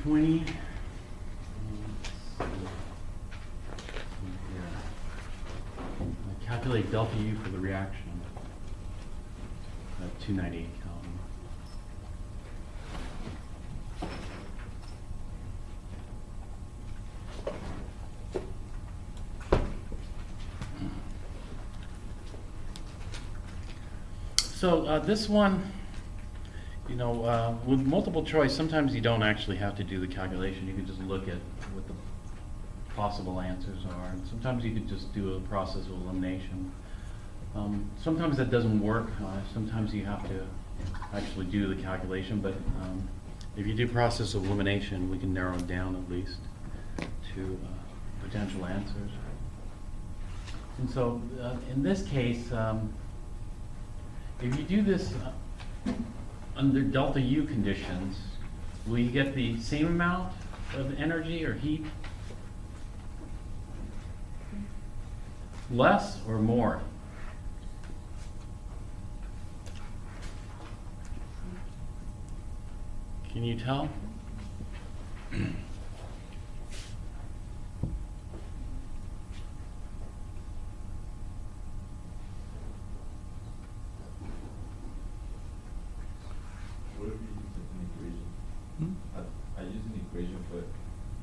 20. Calculate delta U for the reaction at 298 Kelvin. So this one, you know, with multiple choice, sometimes you don't actually have to do the calculation. You can just look at what the possible answers are. And sometimes you could just do a process of elimination. Sometimes that doesn't work. Sometimes you have to actually do the calculation. But if you do process of elimination, we can narrow it down at least to potential answers. And so in this case, if you do this under delta U conditions, will you get the same amount of energy or heat? Less or more? Can you tell?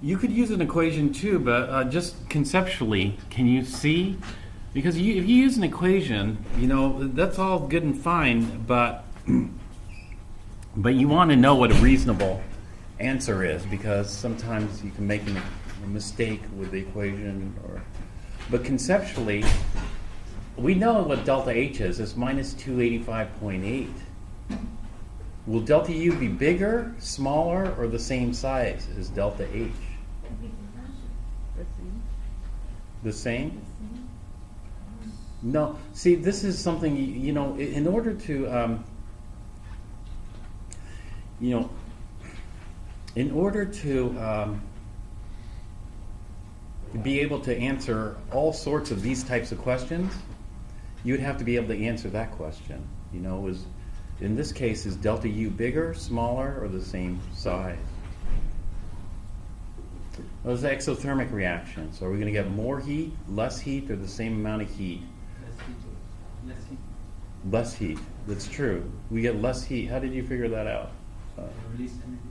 You could use an equation too, but just conceptually, can you see? Because if you use an equation, you know, that's all good and fine, but you want to know what a reasonable answer is, because sometimes you can make a mistake with the equation. But conceptually, we know what delta H is. It's minus 285.8. Will delta U be bigger, smaller, or the same size as delta H? The same? No. See, this is something, you know, in order to, be able to answer all sorts of these types of questions, you'd have to be able to answer that question. You know, in this case, is delta U bigger, smaller, or the same size? Those exothermic reactions. Are we going to get more heat, less heat, or the same amount of heat? Less heat. Less heat. That's true. We get less heat. How did you figure that out? Release energy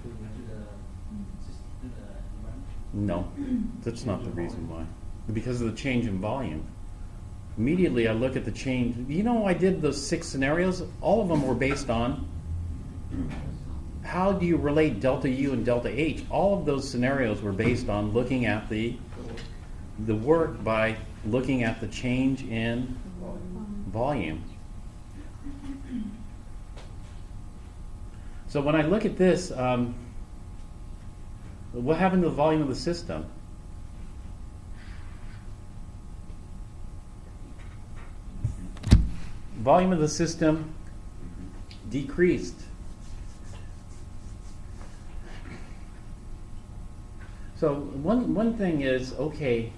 to the environment? No, that's not the reason why. Because of the change in volume. Immediately I look at the change. You know, I did those 6 scenarios. All of them were based on how do you relate delta U and delta H. All of those scenarios were based on looking at the work by looking at the change in volume. So when I look at this, what happened to the volume of the system? Volume of the system decreased. So one thing is, okay,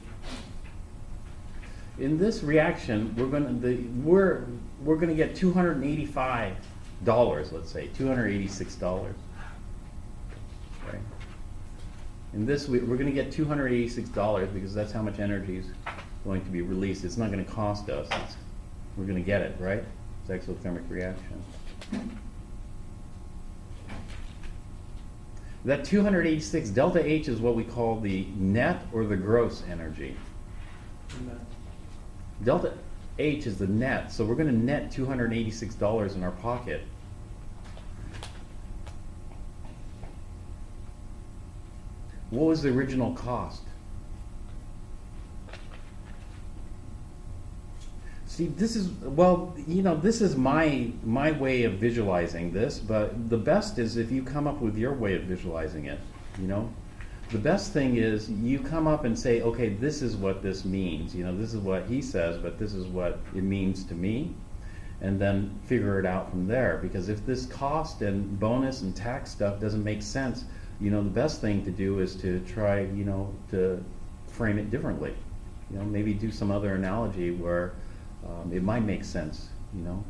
in this reaction, we're going to get $285, let's say $286. Okay. In this, we're going to get $286 because that's how much energy is going to be released. It's not going to cost us. We're going to get it, right? It's exothermic reaction. That 286 delta H is what we call the net or the gross energy. Delta H is the net, so we're going to net $286 in our pocket. What was the original cost? See, this is, well, you know, this is my way of visualizing this, but the best is if you come up with your way of visualizing it, you know. The best thing is you come up and say, okay, this is what this means. You know, this is what he says, but this is what it means to me. And then figure it out from there. Because if this cost and bonus and tax stuff doesn't make sense, you know, the best thing to do is to try, you know, to frame it differently. You know, maybe do some other analogy where it might make sense, you know.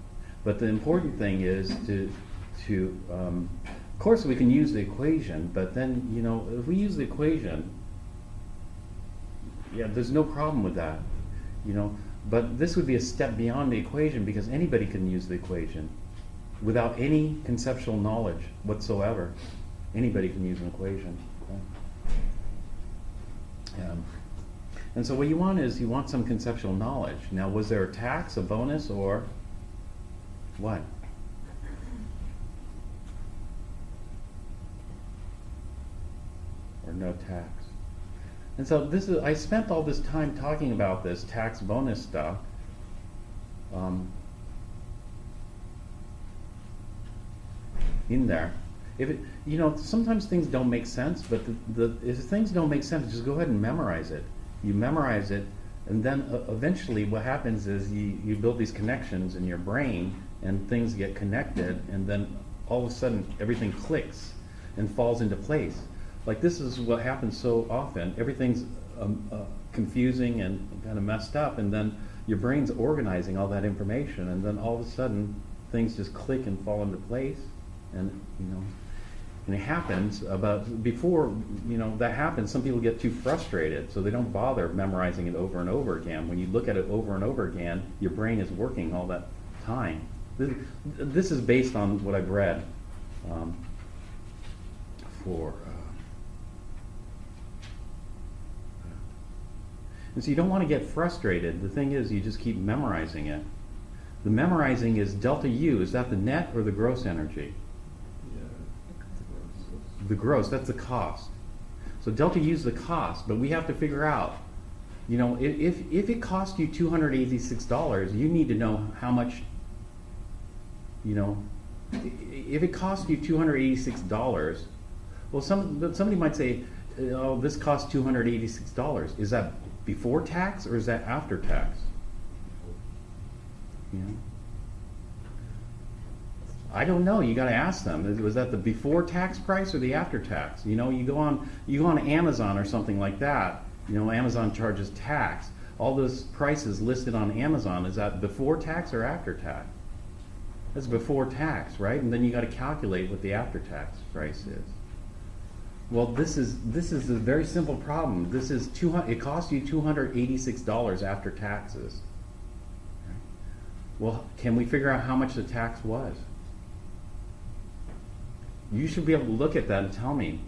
But the important thing is to course, we can use the equation, but then, if we use the equation, yeah, there's no problem with that, But this would be a step beyond the equation because anybody can use the equation without any conceptual knowledge whatsoever. Anybody can use an equation. And so what you want is some conceptual knowledge. Now, was there a tax, a bonus, or what? Or no tax? And so I spent all this time talking about this tax bonus stuff. In there. Sometimes things don't make sense, but if things don't make sense, just go ahead and memorize it. You memorize it, and then eventually what happens is you build these connections in your brain, and things get connected, and then all of a sudden everything clicks and falls into place. Like this is what happens so often. Everything's confusing and kind of messed up, and then your brain's organizing all that information, and then all of a sudden things just click and fall into place, and and it happens. But before that happens, some people get too frustrated, so they don't bother memorizing it over and over again. When you look at it over and over again, your brain is working all that time. This is based on what I've read for. And so you don't want to get frustrated. The thing is, you just keep memorizing it. The memorizing is delta U. Is that the net or the gross energy? The gross, that's the cost. So delta U is the cost, but we have to figure out, if it cost you $286, you need to know how much, if it cost you $286, well, somebody might say, oh, this costs $286. Is that before tax or is that after tax? I don't know. You got to ask them. Was that the before tax price or the after tax? You go on Amazon or something like that. Amazon charges tax. All those prices listed on Amazon, is that before tax or after tax? That's before tax, right? And then you got to calculate what the after tax price is. Well, this is a very simple problem. It costs you $286 after taxes. Well, can we figure out how much the tax was? You should be able to look at that and tell me.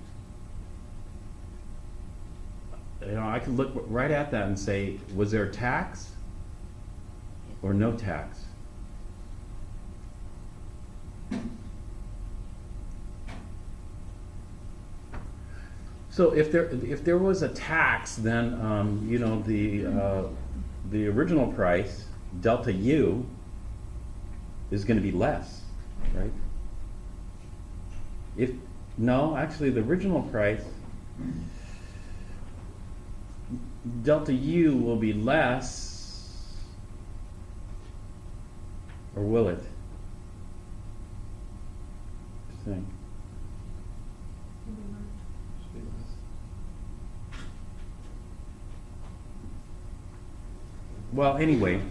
I can look right at that and say, was there a tax or no tax? So if there was a tax, then the original price, delta U, is going to be less, right? Actually the original price, delta U will be less, or will it? Think. Well, anyway,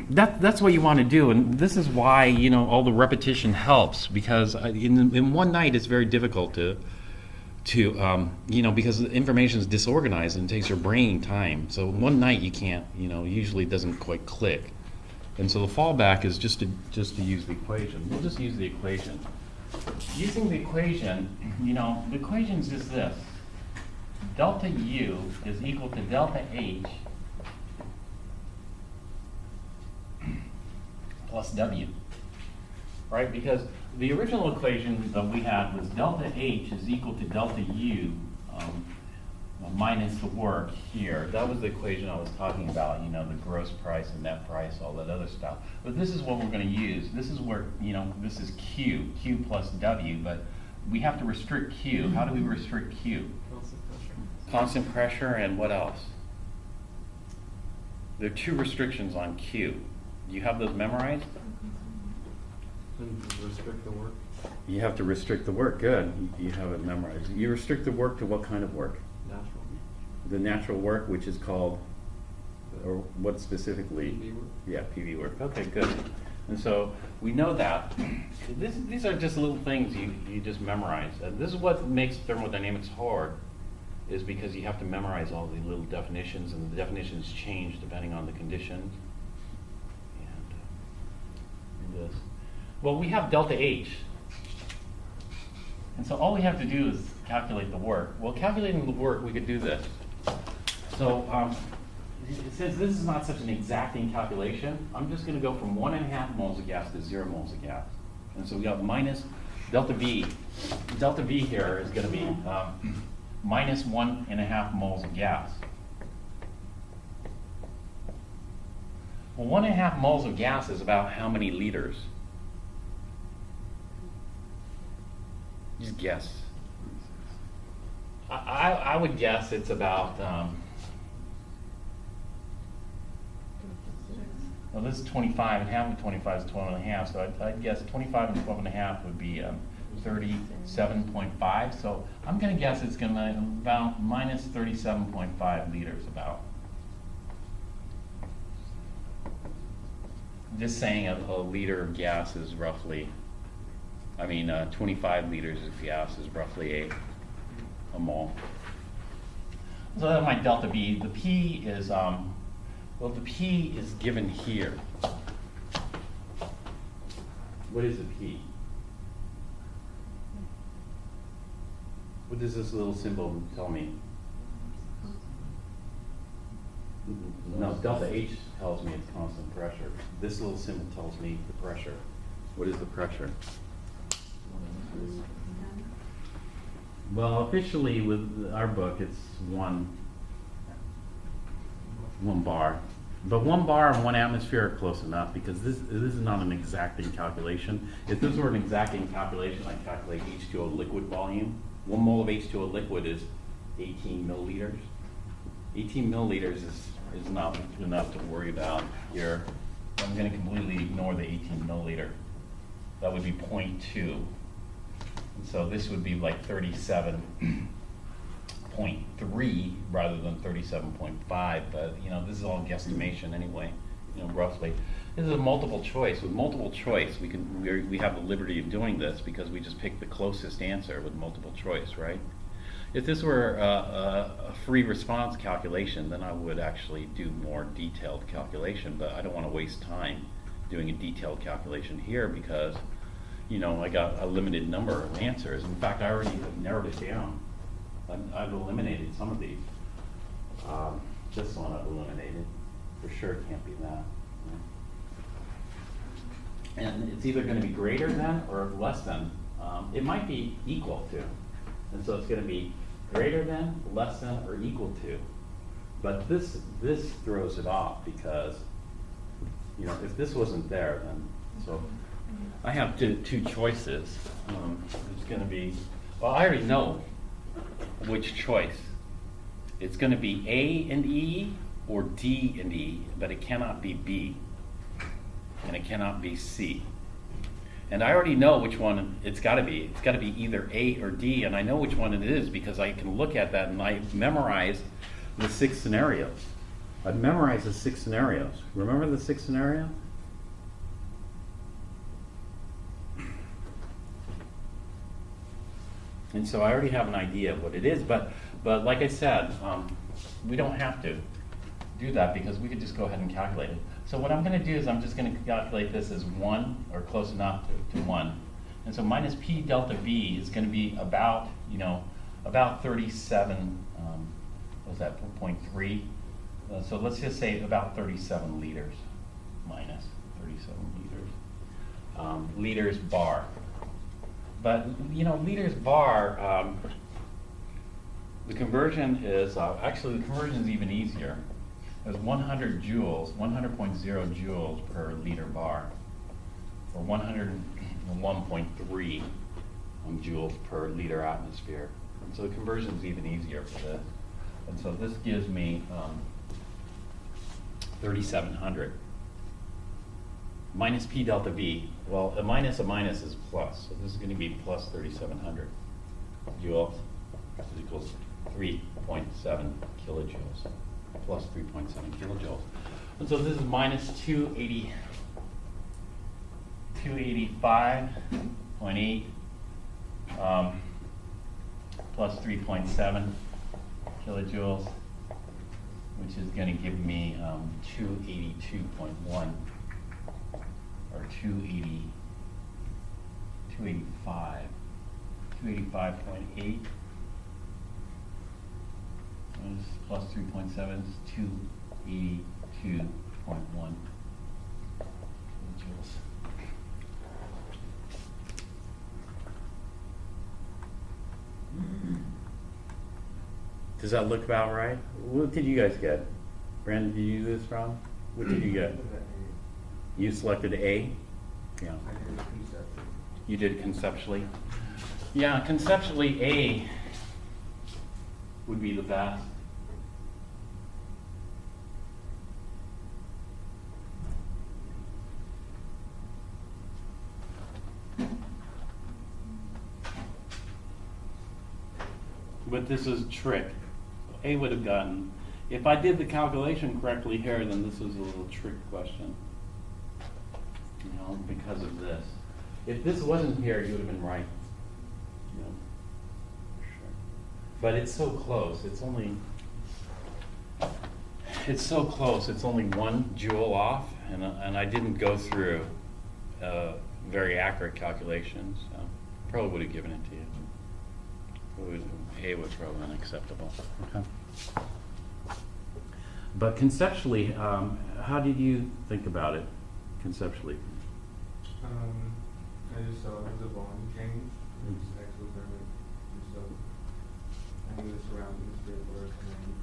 that's what you want to do, and this is why all the repetition helps, because in one night it's very difficult to because the information is disorganized and it takes your brain time. So one night you can't, usually it doesn't quite click, and so the fallback is just to use the equation. We'll just use the equation. Using the equation, the equation is just this: delta U is equal to delta H plus W, right? Because the original equation that we had was delta H is equal to delta U minus the work here. That was the equation I was talking about, the gross price and net price, all that other stuff. But this is what we're going to use. This is where, this is Q plus W, but we have to restrict Q. How do we restrict Q? Constant pressure and what else? There are two restrictions on Q. Do you have those memorized? And restrict the work. You have to restrict the work. Good. You have it memorized. You restrict the work to what kind of work? Natural. The natural work, which is called, or what specifically? PV work. Yeah, PV work. Okay, good. And so we know that. These are just little things you just memorize. And this is what makes thermodynamics hard, is because you have to memorize all the little definitions, and the definitions change depending on the conditions. And this. Well, we have delta H. And so all we have to do is calculate the work. Well, calculating the work, we could do this. So since this is not such an exacting calculation, I'm just going to go from 1.5 moles of gas to 0 moles of gas. And so we got minus delta V. Delta V here is going to be minus 1.5 moles of gas. Well, 1.5 moles of gas is about how many liters? Just guess. I would guess it's about, well, this is 25, and half of 25 is 12.5, so I'd guess 25 and 12.5 would be 37.5. So I'm going to guess it's going to be about minus 37.5 liters about. Just saying a liter of gas is roughly, 25 liters of gas is roughly a mole. So that's my delta V. The P is, well, the P is given here. What is the P? What does this little symbol tell me? No, delta H tells me it's constant pressure. This little symbol tells me the pressure. What is the pressure? Well, officially with our book, it's one bar. But 1 bar and 1 atmosphere are close enough, because this is not an exacting calculation. If this were an exacting calculation, I'd calculate H2O liquid volume. 1 mole of H2O liquid is 18 milliliters. 18 milliliters is not enough to worry about here. I'm going to completely ignore the 18 milliliter. That would be 0.2. And so this would be like 37.3 rather than 37.5. But this is all guesstimation anyway. Roughly. This is a multiple choice. With multiple choice, we have the liberty of doing this because we just pick the closest answer with multiple choice, right? If this were a free response calculation, then I would actually do more detailed calculation, but I don't want to waste time doing a detailed calculation here because, I got a limited number of answers. In fact, I already have narrowed it down. I've eliminated some of these. This one I've eliminated. For sure it can't be that. And it's either going to be greater than or less than. It might be equal to. And so it's going to be greater than, less than, or equal to. But this throws it off because, if this wasn't there, then, so I have two choices. It's going to be, well, I already know which choice. It's going to be A and E or D and E, but it cannot be B, and it cannot be C. And I already know which one it's got to be. It's got to be either A or D, and I know which one it is because I can look at that and I memorize the 6 scenarios. I've memorized the 6 scenarios. Remember the 6 scenarios? And so I already have an idea of what it is, but like I said, we don't have to do that because we could just go ahead and calculate it. So what I'm going to do is I'm just going to calculate this as 1 or close enough to 1. And so minus P delta V is going to be about, about 37, what was that, 0.3? So let's just say about 37 liters, minus 37 liters. Liters bar. But, liters bar, the conversion is, actually the conversion is even easier. There's 100 joules, 100.0 joules per liter bar, or 101.3 joules per liter atmosphere. And so the conversion is even easier for this. And so this gives me 3,700. Minus P delta V, well, a minus is plus, so this is going to be plus 3,700 joules, which equals 3.7 kilojoules. Plus 3.7 kilojoules. And so this is minus 280, 285.8 plus 3.7 kilojoules, which is going to give me 282.1 or 285.8 plus 3.7 is 282.1 kilojoules. Does that look about right? What did you guys get? Brandon, did you do this wrong? What did you get? You selected A? Yeah. I did conception. You did conceptually? Yeah, conceptually A would be the best. But this is a trick. A would have gotten, if I did the calculation correctly here, then this is a little trick question. You know, because of this. If this wasn't here, you would have been right. You know, sure. But it's so close. It's so close. It's only 1 joule off, and I didn't go through very accurate calculations. So probably would have given it to you. A was probably unacceptable. Okay. But conceptually, how did you think about it? Conceptually. I just saw it was a volume change. It was exothermic and stuff. I knew the surroundings did work, and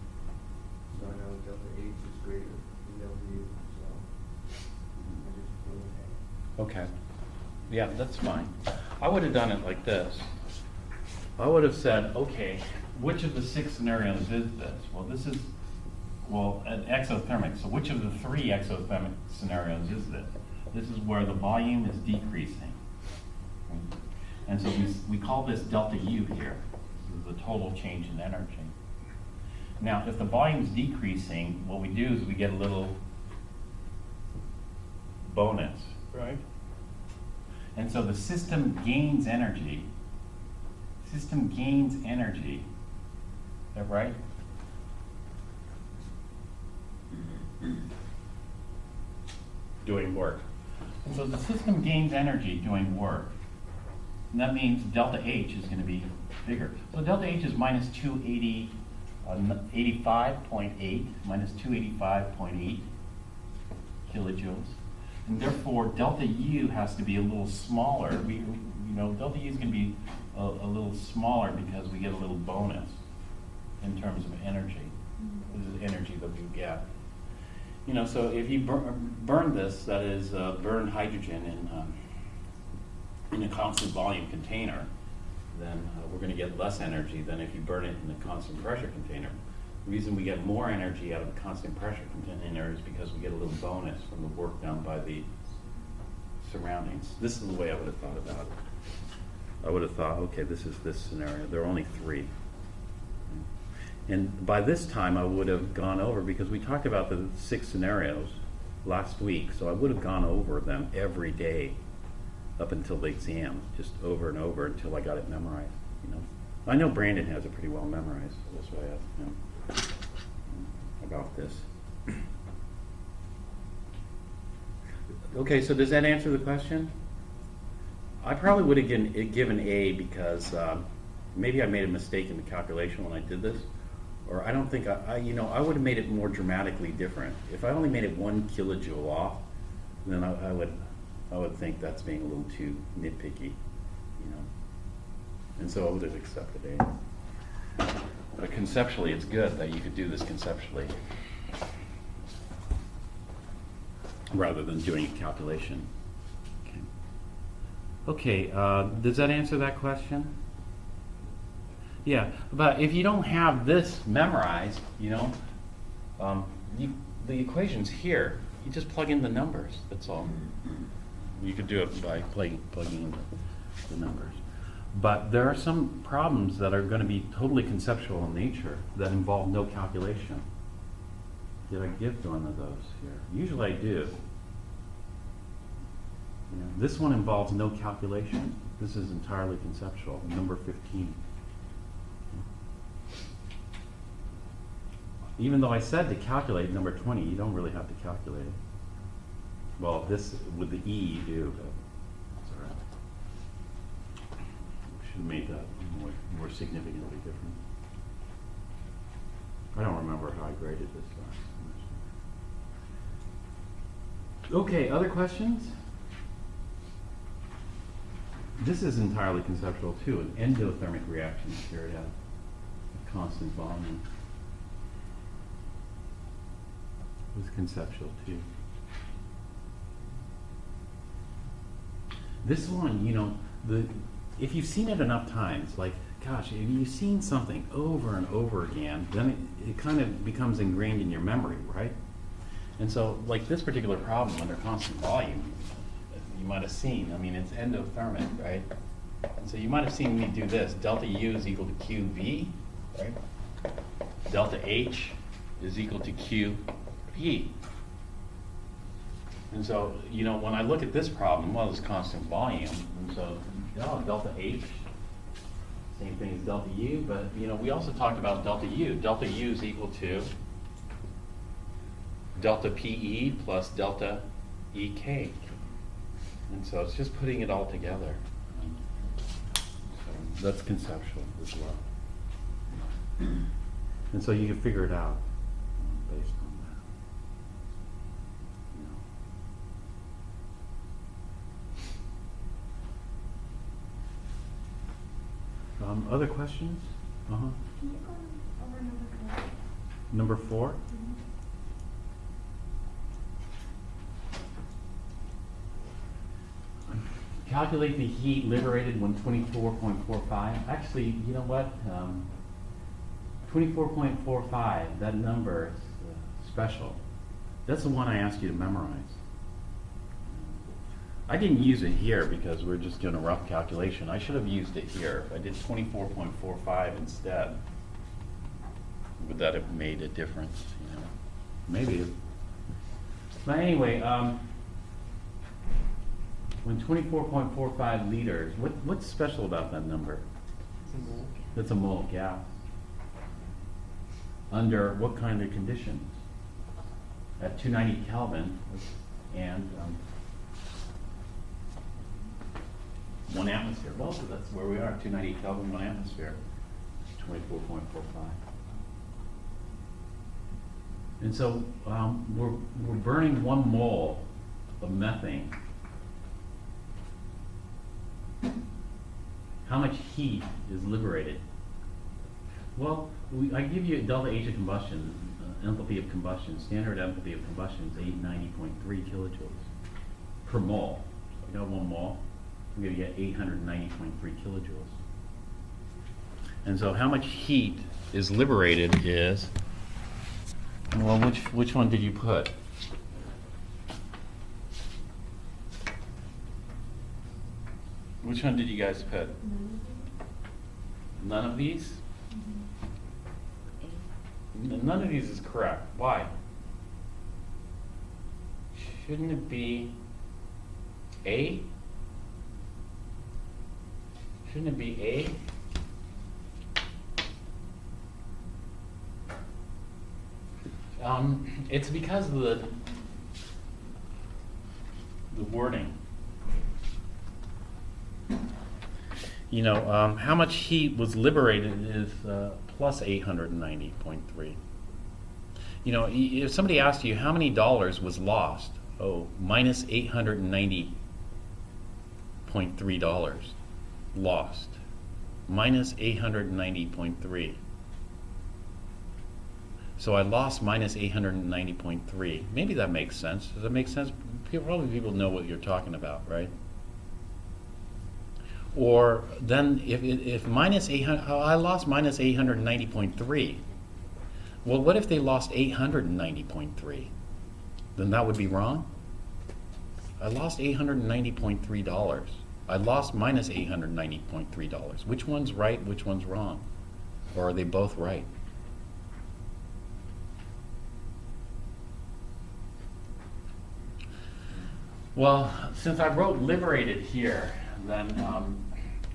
so I know delta H is greater than delta U, so I just put an A. Okay. Yeah, that's fine. I would have done it like this. I would have said, okay, which of the 6 scenarios is this? Well, this is, an exothermic. So which of the 3 exothermic scenarios is this? This is where the volume is decreasing. And so we call this delta U here. This is the total change in energy. Now, if the volume is decreasing, what we do is we get a little bonus, right? And so the system gains energy. System gains energy. Is that right? Doing work. And so the system gains energy doing work. And that means delta H is going to be bigger. So delta H is minus 285.8, minus 285.8 kilojoules. And therefore, delta U has to be a little smaller. Delta U is going to be a little smaller because we get a little bonus in terms of energy. This is energy that we get. So if you burn this, that is burn hydrogen in a constant volume container, then we're going to get less energy than if you burn it in a constant pressure container. The reason we get more energy out of a constant pressure container is because we get a little bonus from the work done by the surroundings. This is the way I would have thought about it. I would have thought, okay, this is this scenario. There are only 3. And by this time, I would have gone over, because we talked about the 6 scenarios last week, so I would have gone over them every day up until the exam, just over and over until I got it memorized. I know Brandon has it pretty well memorized this way about this. Okay, so does that answer the question? I probably would have given A because maybe I made a mistake in the calculation when I did this, or I don't think I would have made it more dramatically different. If I only made it 1 kilojoule off, then I would think that's being a little too nitpicky, and so I would have accepted A. But conceptually, it's good that you could do this conceptually rather than doing a calculation. Okay, does that answer that question? Yeah, but if you don't have this memorized, the equation's here. You just plug in the numbers, that's all. You could do it by plugging in the numbers. But there are some problems that are going to be totally conceptual in nature that involve no calculation. Did I give one of those here? Usually I do. You know, this one involves no calculation. This is entirely conceptual, number 15. Even though I said to calculate number 20, you don't really have to calculate it. Well, this, with the E, you do, but that's all right. Should have made that more significantly different. I don't remember how I graded this last semester. Okay, other questions? This is entirely conceptual too, an endothermic reaction is carried out at constant volume. It was conceptual too. This one, you know, if you've seen it enough times, like, gosh, if you've seen something over and over again, then it kind of becomes ingrained in your memory, right? And so, like this particular problem under constant volume, you might have seen, I mean, it's endothermic, right? And so you might have seen me do this. Delta U is equal to QV, right? Delta H is equal to QE. And so, you know, when I look at this problem, well, it's constant volume, and so, delta H, same thing as delta U, but, you know, we also talked about delta U. Delta U is equal to delta PE plus delta EK. And so it's just putting it all together. So that's conceptual as well. And so you can figure it out based on that. Other questions? Can you go over number 4? Number 4? Mm-hmm. Calculate the heat liberated when 24.45. Actually, you know what? 24.45, that number is special. That's the one I asked you to memorize. I didn't use it here because we're just doing a rough calculation. I should have used it here. If I did 24.45 instead, would that have made a difference? You know, maybe. But anyway, when 24.45 liters, what's special about that number? That's a mole of gas. Under what kind of conditions? At 290 Kelvin and 1 atmosphere. Well, so that's where we are, 290 Kelvin, 1 atmosphere. 24.45. And so we're burning 1 mole of methane. How much heat is liberated? Well, I give you delta H of combustion, enthalpy of combustion, standard enthalpy of combustion is 890.3 kilojoules per mole. So I got 1 mole, I'm going to get 890.3 kilojoules. And so how much heat is liberated is, well, which one did you put? Which one did you guys put? None of these? None of these is correct. Why? Shouldn't it be A? Shouldn't it be A? It's because of the wording. You know, how much heat was liberated is plus 890.3. You know, if somebody asked you how many dollars was lost, oh, minus $890.3 lost. Minus 890.3. So I lost minus 890.3. Maybe that makes sense. Does that make sense? Probably people know what you're talking about, right? Or then if minus 800, I lost minus 890.3. Well, what if they lost 890.3? Then that would be wrong. I lost $890.3. I lost minus $890.3. Which one's right? Which one's wrong? Or are they both right? Well, since I wrote liberated here, then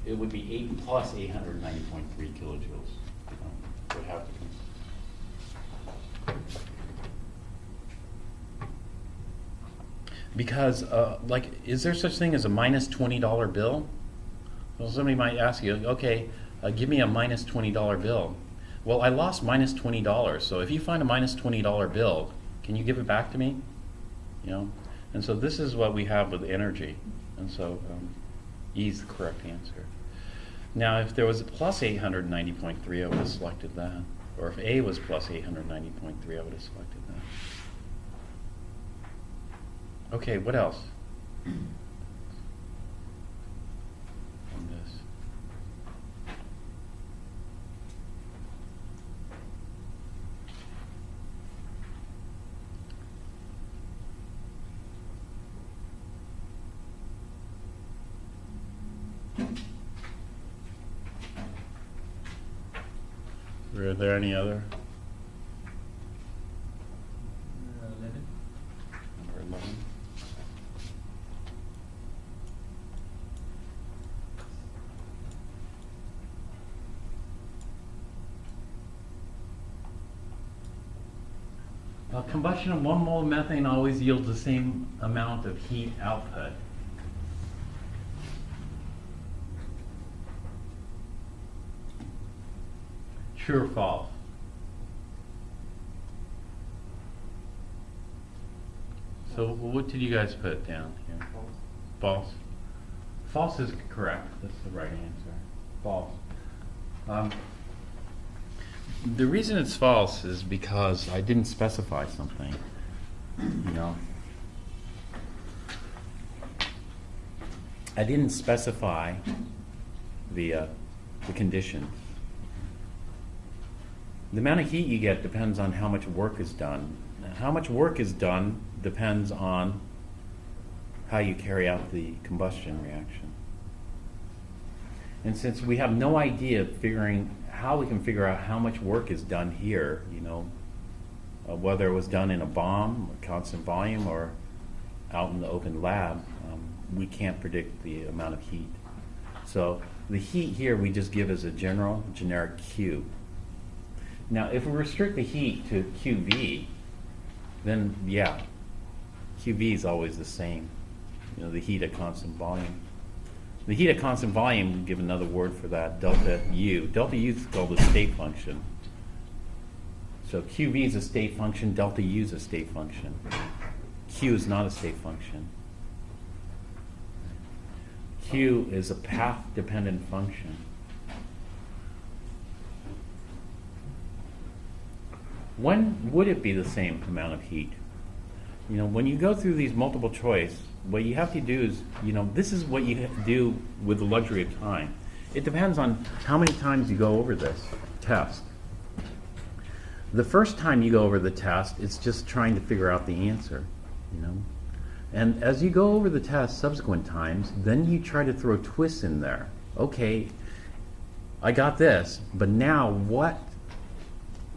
it would be 8 plus 890.3 kilojoules. Would have to be. Because, like, is there such thing as a minus $20 bill? Well, somebody might ask you, okay, give me a minus $20 bill. Well, I lost minus $20, so if you find a minus $20 bill, can you give it back to me? You know, and so this is what we have with energy, and so E is the correct answer. Now, if there was a plus 890.3, I would have selected that, or if A was plus 890.3, I would have selected that. Okay, what else? On this. Are there any other? 11. Number 11. Combustion of 1 mole of methane always yields the same amount of heat output. True or false? So what did you guys put down here? False. False is correct. That's the right answer. False. The reason it's false is because I didn't specify something. You know, I didn't specify the condition. The amount of heat you get depends on how much work is done. How much work is done depends on how you carry out the combustion reaction. And since we have no idea of how we can figure out how much work is done here, you know, whether it was done in a bomb, a constant volume, or out in the open lab, we can't predict the amount of heat. So the heat here we just give as a generic Q. Now, if we restrict the heat to QV, then yeah, QV is always the same. You know, the heat at constant volume. The heat at constant volume, we give another word for that, delta U. Delta U is called the state function. So QV is a state function, delta U is a state function. Q is not a state function. Q is a path-dependent function. When would it be the same amount of heat? You know, when you go through these multiple choice, what you have to do is, you know, this is what you have to do with the luxury of time. It depends on how many times you go over this test. The first time you go over the test, it's just trying to figure out the answer, you know. And as you go over the test subsequent times, then you try to throw twists in there. Okay, I got this, but now what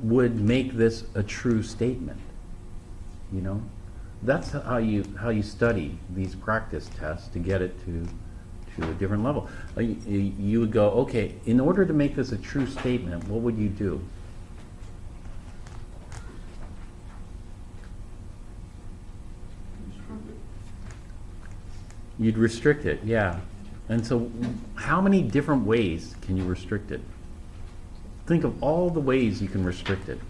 would make this a true statement? You know, that's how you study these practice tests to get it to a different level. You would go, okay, in order to make this a true statement, what would you do? You'd restrict it, yeah. And so how many different ways can you restrict it? Think of all the ways you can restrict it.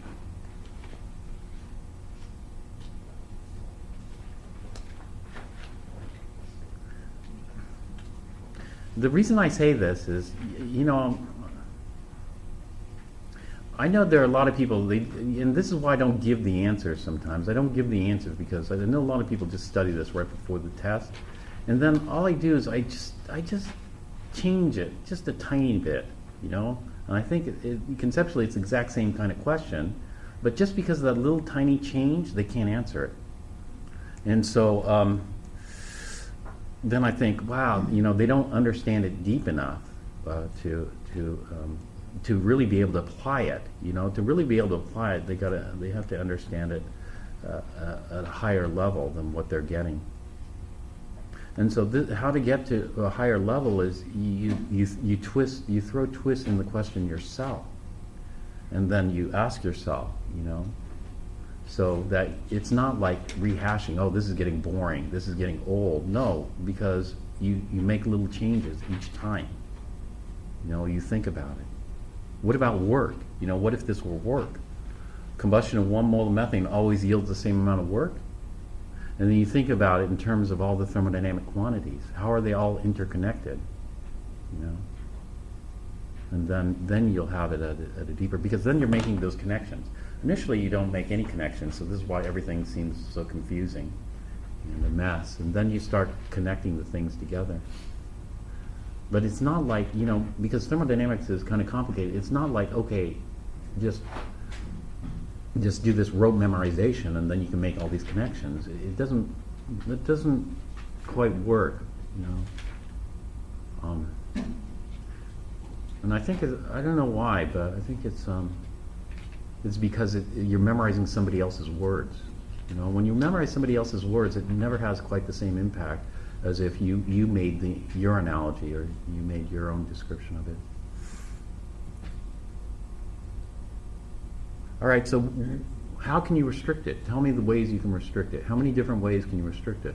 The reason I say this is, you know, I know there are a lot of people, and this is why I don't give the answers sometimes. I don't give the answers because I know a lot of people just study this right before the test. And then all I do is I just change it just a tiny bit, you know? And I think conceptually it's the exact same kind of question, but just because of that little tiny change, they can't answer it. And so then I think, wow, you know, they don't understand it deep enough to really be able to apply it. You know, to really be able to apply it, they have to understand it at a higher level than what they're getting. And so how to get to a higher level is you throw twists in the question yourself, and then you ask yourself, so that it's not like rehashing, oh, this is getting boring, this is getting old. No, because you make little changes each time. You think about it. What about work? What if this were work? Combustion of 1 mole of methane always yields the same amount of work? And then you think about it in terms of all the thermodynamic quantities. How are they all interconnected? And then you'll have it at a deeper, because then you're making those connections. Initially, you don't make any connections, so this is why everything seems so confusing and a mess. And then you start connecting the things together. But it's not like, because thermodynamics is kind of complicated, it's not like, okay, just do this rote memorization and then you can make all these connections. It doesn't quite work, and I think I don't know why, but I think it's because you're memorizing somebody else's words. When you memorize somebody else's words, it never has quite the same impact as if you made your analogy or you made your own description of it. All right, so how can you restrict it? Tell me the ways you can restrict it. How many different ways can you restrict it?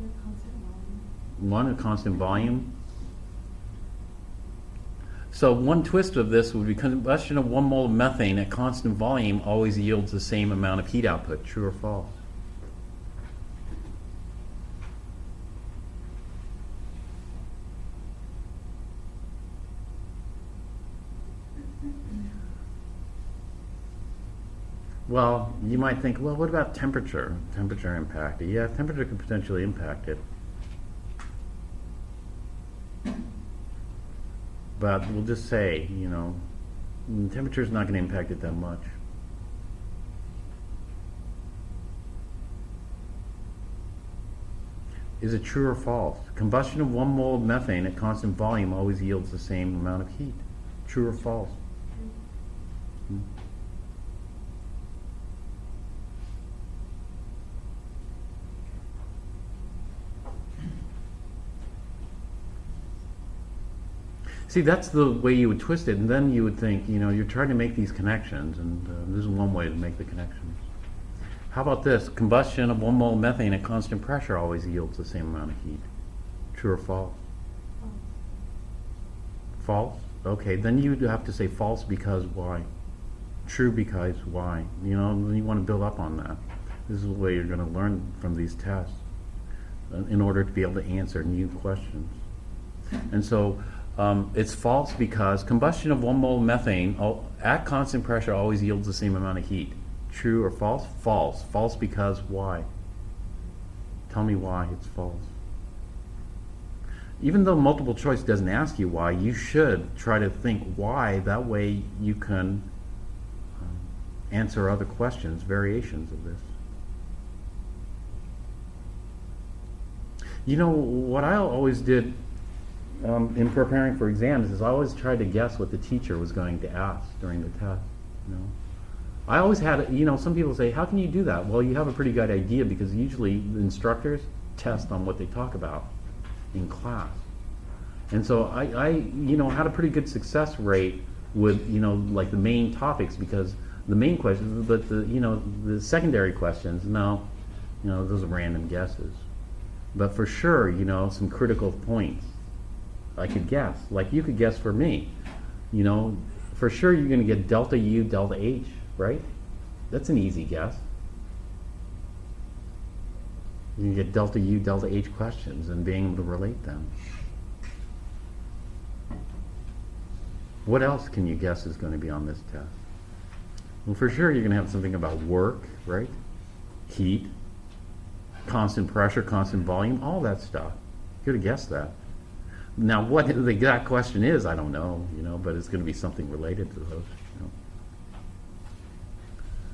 The constant volume. One, a constant volume. So one twist of this would be combustion of 1 mole of methane at constant volume always yields the same amount of heat output. True or false? Well, you might think, well, what about temperature? Temperature impact. Yeah, temperature could potentially impact it. But we'll just say, temperature is not going to impact it that much. Is it true or false? Combustion of 1 mole of methane at constant volume always yields the same amount of heat. True or false? Hmm? See, that's the way you would twist it, and then you would think, you're trying to make these connections, and this is one way to make the connections. How about this? Combustion of 1 mole of methane at constant pressure always yields the same amount of heat. True or false? False? Okay, then you'd have to say false because why? True because why? Then you want to build up on that. This is the way you're going to learn from these tests in order to be able to answer new questions. And so, it's false because combustion of 1 mole of methane at constant pressure always yields the same amount of heat. True or false? False. False because why? Tell me why it's false. Even though multiple choice doesn't ask you why, you should try to think why. That way you can answer other questions, variations of this. What I always did in preparing for exams is I always tried to guess what the teacher was going to ask during the test. I always had, some people say, how can you do that? Well, you have a pretty good idea because usually the instructors test on what they talk about in class. And so I had a pretty good success rate with, like the main topics, because the main questions, but the secondary questions, no, those are random guesses. But for sure, some critical points I could guess. Like you could guess for me. For sure you're going to get delta U, delta H, right? That's an easy guess. You can get delta U, delta H questions and being able to relate them. What else can you guess is going to be on this test? Well, for sure you're going to have something about work, right? Heat, constant pressure, constant volume, all that stuff. You're going to guess that. Now, what the exact question is, I don't know, but it's going to be something related to those.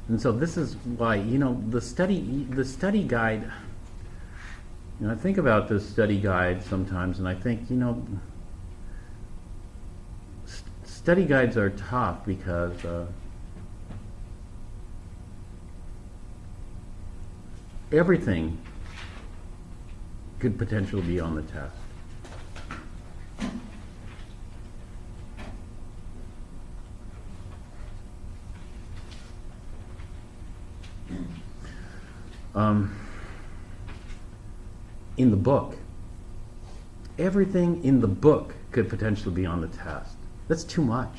And so this is why, the study guide. I think about the study guide sometimes, and I think, study guides are tough because everything could potentially be on the test? In the book. Everything in the book could potentially be on the test. That's too much.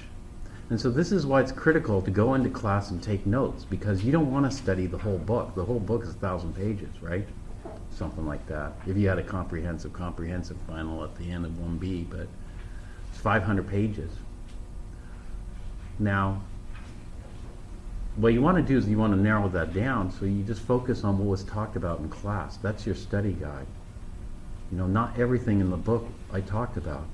And so this is why it's critical to go into class and take notes, because you don't want to study the whole book. The whole book is 1,000 pages, right? Something like that. If you had a comprehensive final at the end of 1B, but it's 500 pages. Now, what you want to do is you want to narrow that down, so you just focus on what was talked about in class. That's your study guide. You know, not everything in the book I talked about.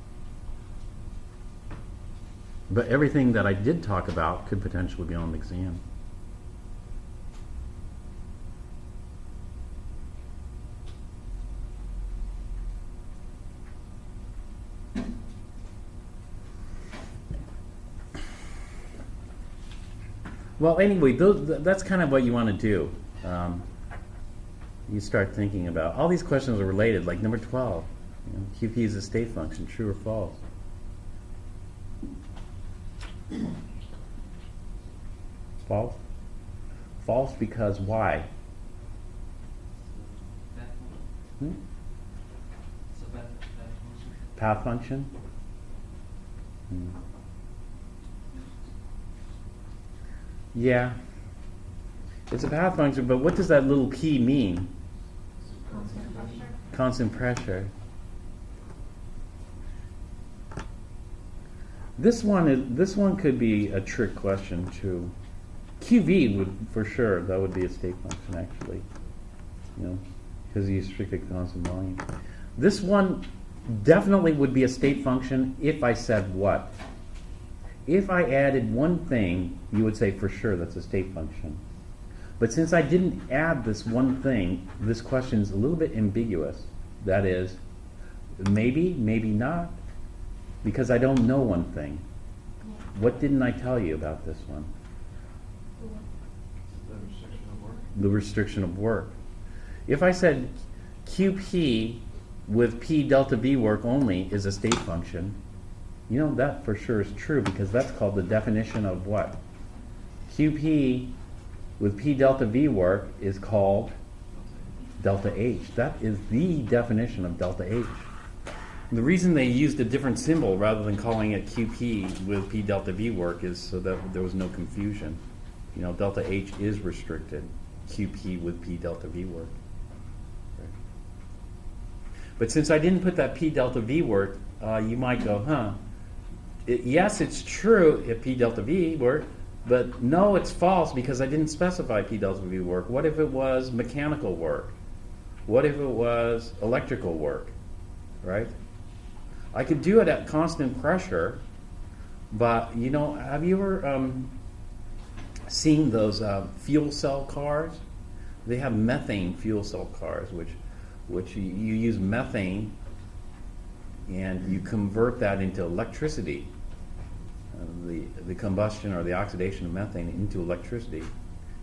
But everything that I did talk about could potentially be on the exam. Well, anyway, that's kind of what you want to do. You start thinking about, all these questions are related, like number 12. You know, QP is a state function, true or false? False? False because why? That Hmm? it's a that function. Path function? Hmm. Yeah. It's a path function, but what does that little key mean? Constant pressure. Constant pressure. This one could be a trick question too. QV would, for sure, that would be a state function actually. You know, because you restricted constant volume. This one definitely would be a state function if I said what? If I added one thing, you would say for sure that's a state function. But since I didn't add this one thing, this question is a little bit ambiguous. That is, maybe, maybe not, because I don't know one thing. Yeah. What didn't I tell you about this one? The what? The restriction of work. The restriction of work. If I said QP with P delta V work only is a state function, you know that for sure is true, because that's called the definition of what? QP with P delta V work is called delta H. That is the definition of delta H. And the reason they used a different symbol rather than calling it QP with P delta V work is so that there was no confusion. You know, delta H is restricted. QP with P delta V work. Right. But since I didn't put that P delta V work, you might go, huh? Yes, it's true if P delta V work, but no, it's false because I didn't specify P delta V work. What if it was mechanical work? What if it was electrical work? Right? I could do it at constant pressure, but you know, have you ever seen those fuel cell cars? They have methane fuel cell cars, which you use methane and you convert that into electricity. The combustion or the oxidation of methane into electricity.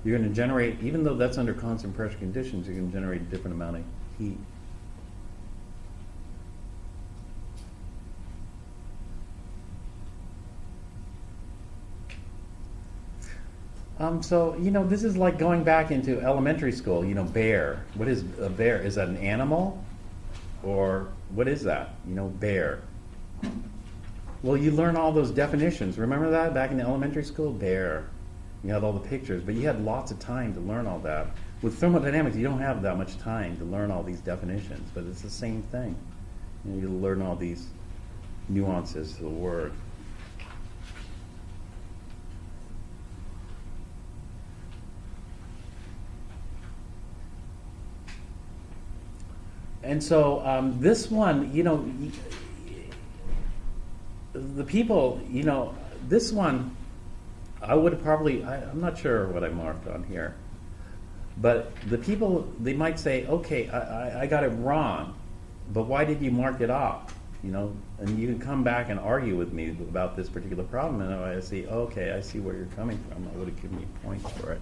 You're going to generate, even though that's under constant pressure conditions, you're going to generate a different amount of heat. So, you know, this is like going back into elementary school. You know, bear. What is a bear? Is that an animal? Or what is that? You know, bear. Well, you learn all those definitions. Remember that back in the elementary school? Bear. You had all the pictures, but you had lots of time to learn all that. With thermodynamics, you don't have that much time to learn all these definitions, but it's the same thing. You know, you learn all these nuances to the word. And so this one, you know, the people, you know, this one, I would have probably, I'm not sure what I marked on here, but the people, they might say, okay, I got it wrong, but why did you mark it off? You know, and you can come back and argue with me about this particular problem, and I see, okay, I see where you're coming from. I would have given you points for it.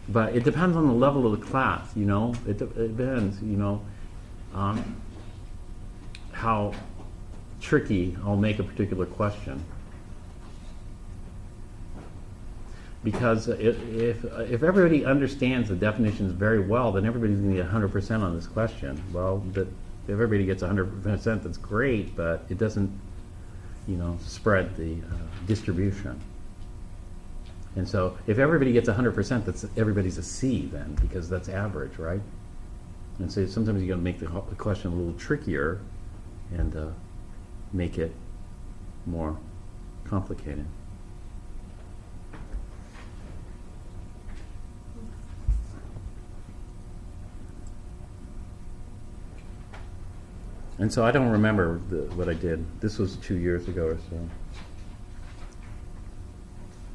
But it depends on the level of the class, you know. It depends, you know, how tricky I'll make a particular question. Because if everybody understands the definitions very well, then everybody's going to get 100% on this question. Well, if everybody gets 100%, that's great, but it doesn't, you know, spread the distribution. And so if everybody gets 100%, everybody's a C then, because that's average, right? And so sometimes you got to make the question a little trickier and make it more complicated. And so I don't remember what I did. This was 2 years ago or so.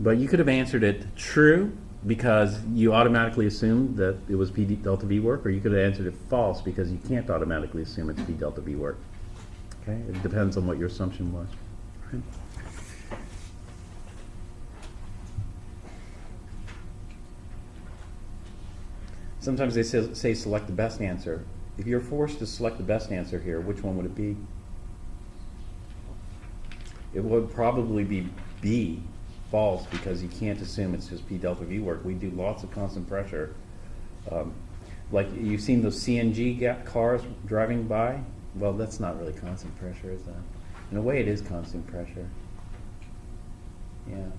But you could have answered it true because you automatically assumed that it was P delta V work, or you could have answered it false because you can't automatically assume it's P delta V work. Okay? It depends on what your assumption was. Right? Sometimes they say select the best answer. If you're forced to select the best answer here, which one would it be? It would probably be B, false, because you can't assume it's just P delta V work. We do lots of constant pressure. Like you've seen those CNG cars driving by? Well, that's not really constant pressure, is that? In a way, it is constant pressure. Yeah.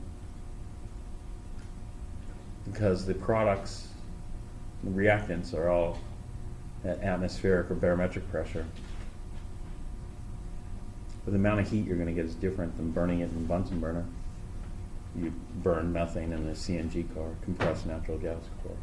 Because the products, the reactants are all at atmospheric or barometric pressure. But the amount of heat you're going to get is different than burning it in a Bunsen burner. You burn methane in a CNG car, compressed natural gas car.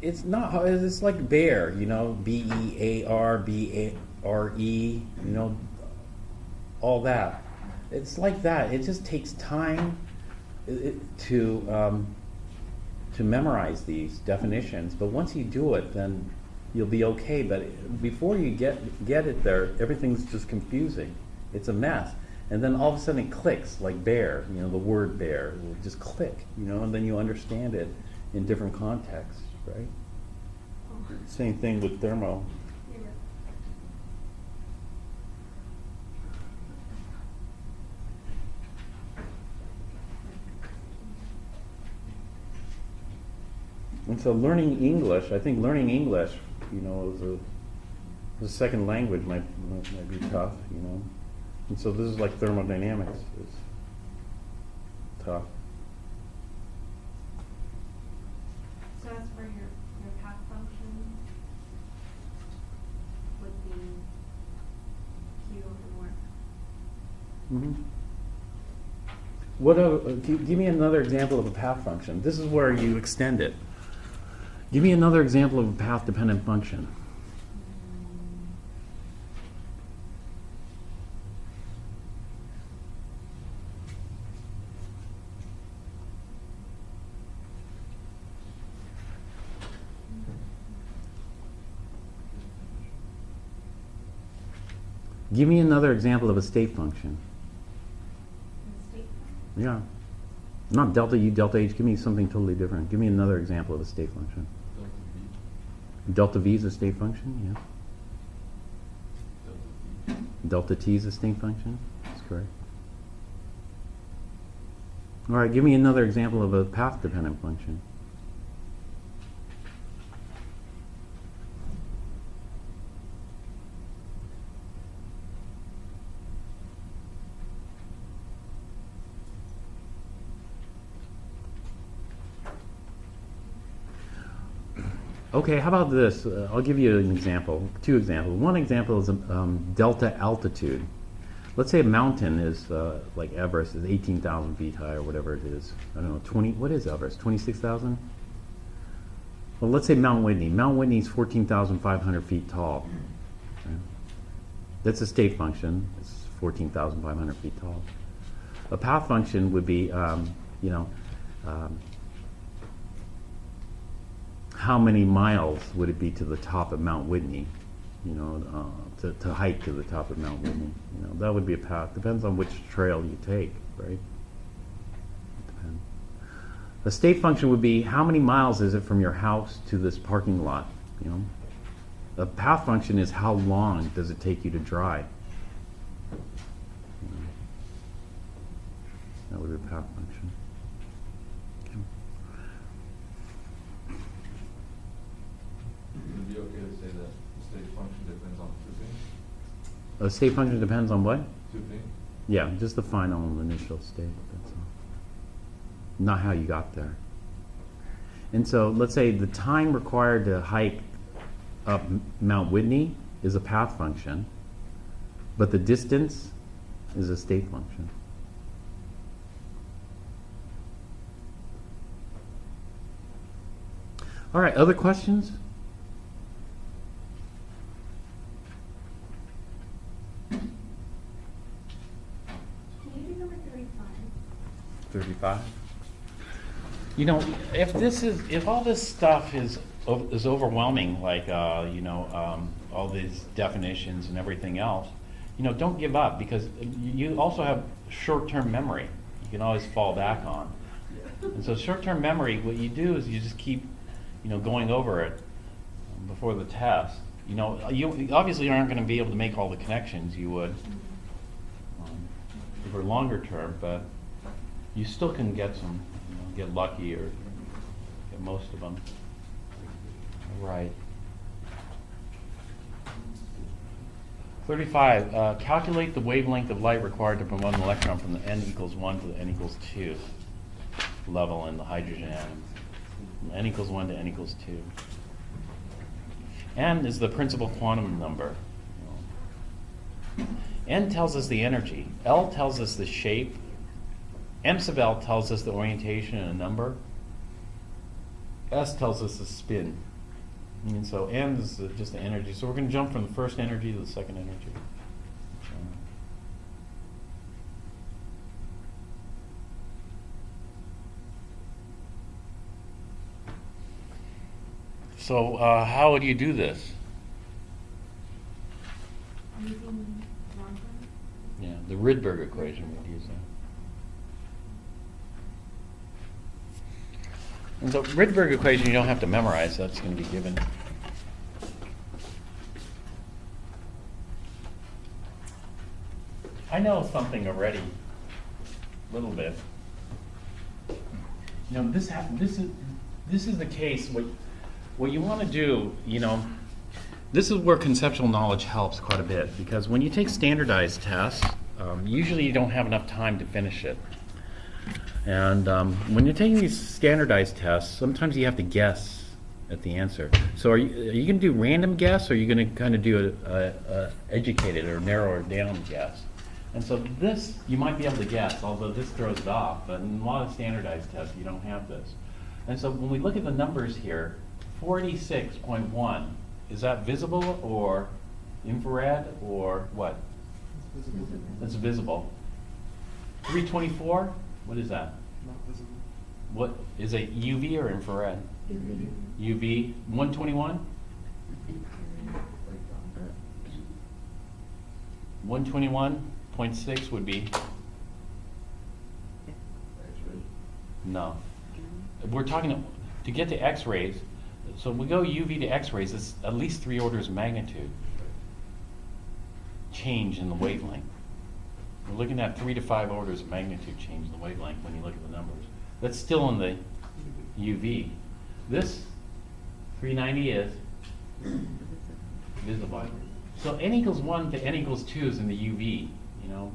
It's not, it's like bear, you know, BEAR, BARE, you know, all that. It's like that. It just takes time to memorize these definitions, but once you do it, then you'll be okay. But before you get it there, everything's just confusing. It's a mess. And then all of a sudden it clicks, like bear, you know, the word bear will just click, you know, and then you understand it in different contexts, right? Same thing with thermo. And so learning English, I think learning English, you know, as a second language might be tough, you know. And so this is like thermodynamics. It's tough. So as for your path function would be Q and work. Mm-hmm. Give me another example of a path function. This is where you extend it. Give me another example of a path-dependent function. Give me another example of a state function. State Yeah. Not delta U, delta H. Give me something totally different. Give me another example of a state function. Delta V is a state function, yeah. Delta T is a state function. That's correct. All right, give me another example of a path-dependent function. Okay, how about this? I'll give you an example, two examples. One example is delta altitude. Let's say a mountain is like Everest is 18,000 feet high or whatever it is. I don't know, what is Everest? 26,000? Well, let's say Mount Whitney. Mount Whitney is 14,500 feet tall. Okay. That's a state function. It's 14,500 feet tall. A path function would be, how many miles would it be to the top of Mount Whitney? You know, to hike to the top of Mount Whitney. You know, that would be a path. Depends on which trail you take, right? Depends. The state function would be how many miles is it from your house to this parking lot? You know, the path function is how long does it take you to drive? You know, that would be a path function. Okay. Would it be okay to say that the state function depends on two things? A state function depends on what? Two things? Yeah, just the final and initial state, that's all. Not how you got there. And so let's say the time required to hike up Mount Whitney is a path function, but the distance is a state function. All right, other questions? Can you do number 35? 35. You know, if all this stuff is overwhelming, like all these definitions and everything else, you know, don't give up, because you also have short-term memory. You can always fall back on. And so short-term memory, what you do is you just keep, you know, going over it before the test. You know, you obviously aren't going to be able to make all the connections you would for longer term, but you still can get some, you know, get lucky or get most of them right. 35, calculate the wavelength of light required to promote an electron from the n equals 1 to the n equals 2 level in the hydrogen atom. From n equals 1 to n equals 2. N is the principal quantum number. N tells us the energy. L tells us the shape. M sub L tells us the orientation and a number. S tells us the spin. And so N is just the energy. So we're going to jump from the first energy to the second energy. So how would you do this? Using long term? Yeah, the Rydberg equation would use that. And the Rydberg equation you don't have to memorize, that's going to be given. I know something already, a little bit. You know, this is the case. What you want to do, you know, this is where conceptual knowledge helps quite a bit, because when you take standardized tests, usually you don't have enough time to finish it. And when you're taking these standardized tests, sometimes you have to guess at the answer. So are you going to do random guess, or are you going to kind of do a educated or narrower down guess? And so this, you might be able to guess, although this throws it off. But in a lot of standardized tests, you don't have this. And so when we look at the numbers here, 46.1, is that visible or infrared or what? It's visible. It's visible. 324, what is that? Not visible. What is it, UV or infrared? UV. 121? 121.6 would be? No. We're talking, to get to X-rays, so we go UV to X-rays, it's at least 3 orders of magnitude change in the wavelength. We're looking at 3 to 5 orders of magnitude change in the wavelength when you look at the numbers. That's still in the UV. This 390 is visible. So n equals 1 to n equals 2 is in the UV. You know,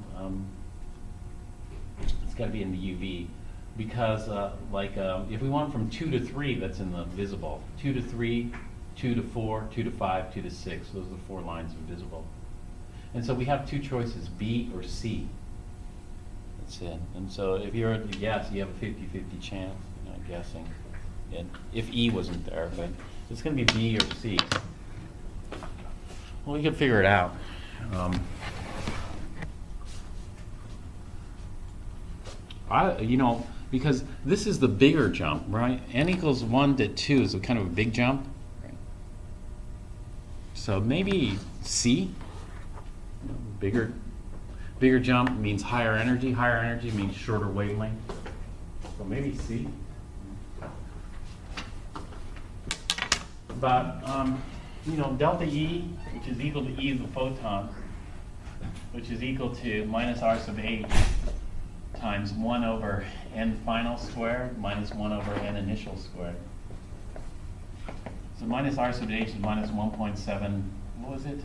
it's got to be in the UV. Because if we want from 2 to 3, that's in the visible. 2 to 3, 2 to 4, 2 to 5, 2 to 6. Those are the 4 lines of visible. And so we have 2 choices, B or C. That's it. And so if you were to guess, you have a 50-50 chance, you know, guessing. And if E wasn't there, but it's going to be B or C. Well, we can figure it out. Because this is the bigger jump, right? N equals 1 to 2 is a kind of a big jump. Right? So maybe C, bigger jump means higher energy. Higher energy means shorter wavelength. So maybe C. But, delta E, which is equal to E of the photon, which is equal to minus R sub H times 1 over N final squared minus 1 over N initial squared. So minus R sub H is minus 1.7, what was it?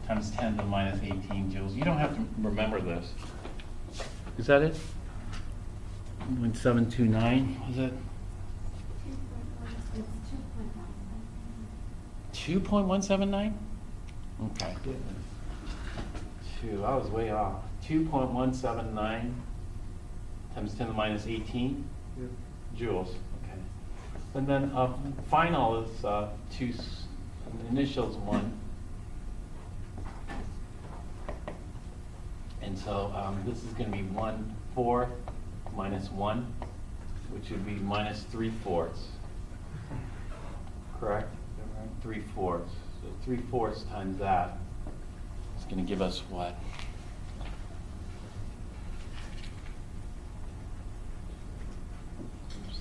Times 10 to the minus 18 joules. You don't have to remember this. Is that it? 0.729, was it? 2.179? Okay. 2, I was way off. 2.179 times 10 to the minus 18 Yep. joules. Okay. And then final is 2, initials 1. And so this is going to be 1/4 minus 1, which would be minus 3/4. Correct? 3/4. So 3/4 times that is going to give us what? Oops.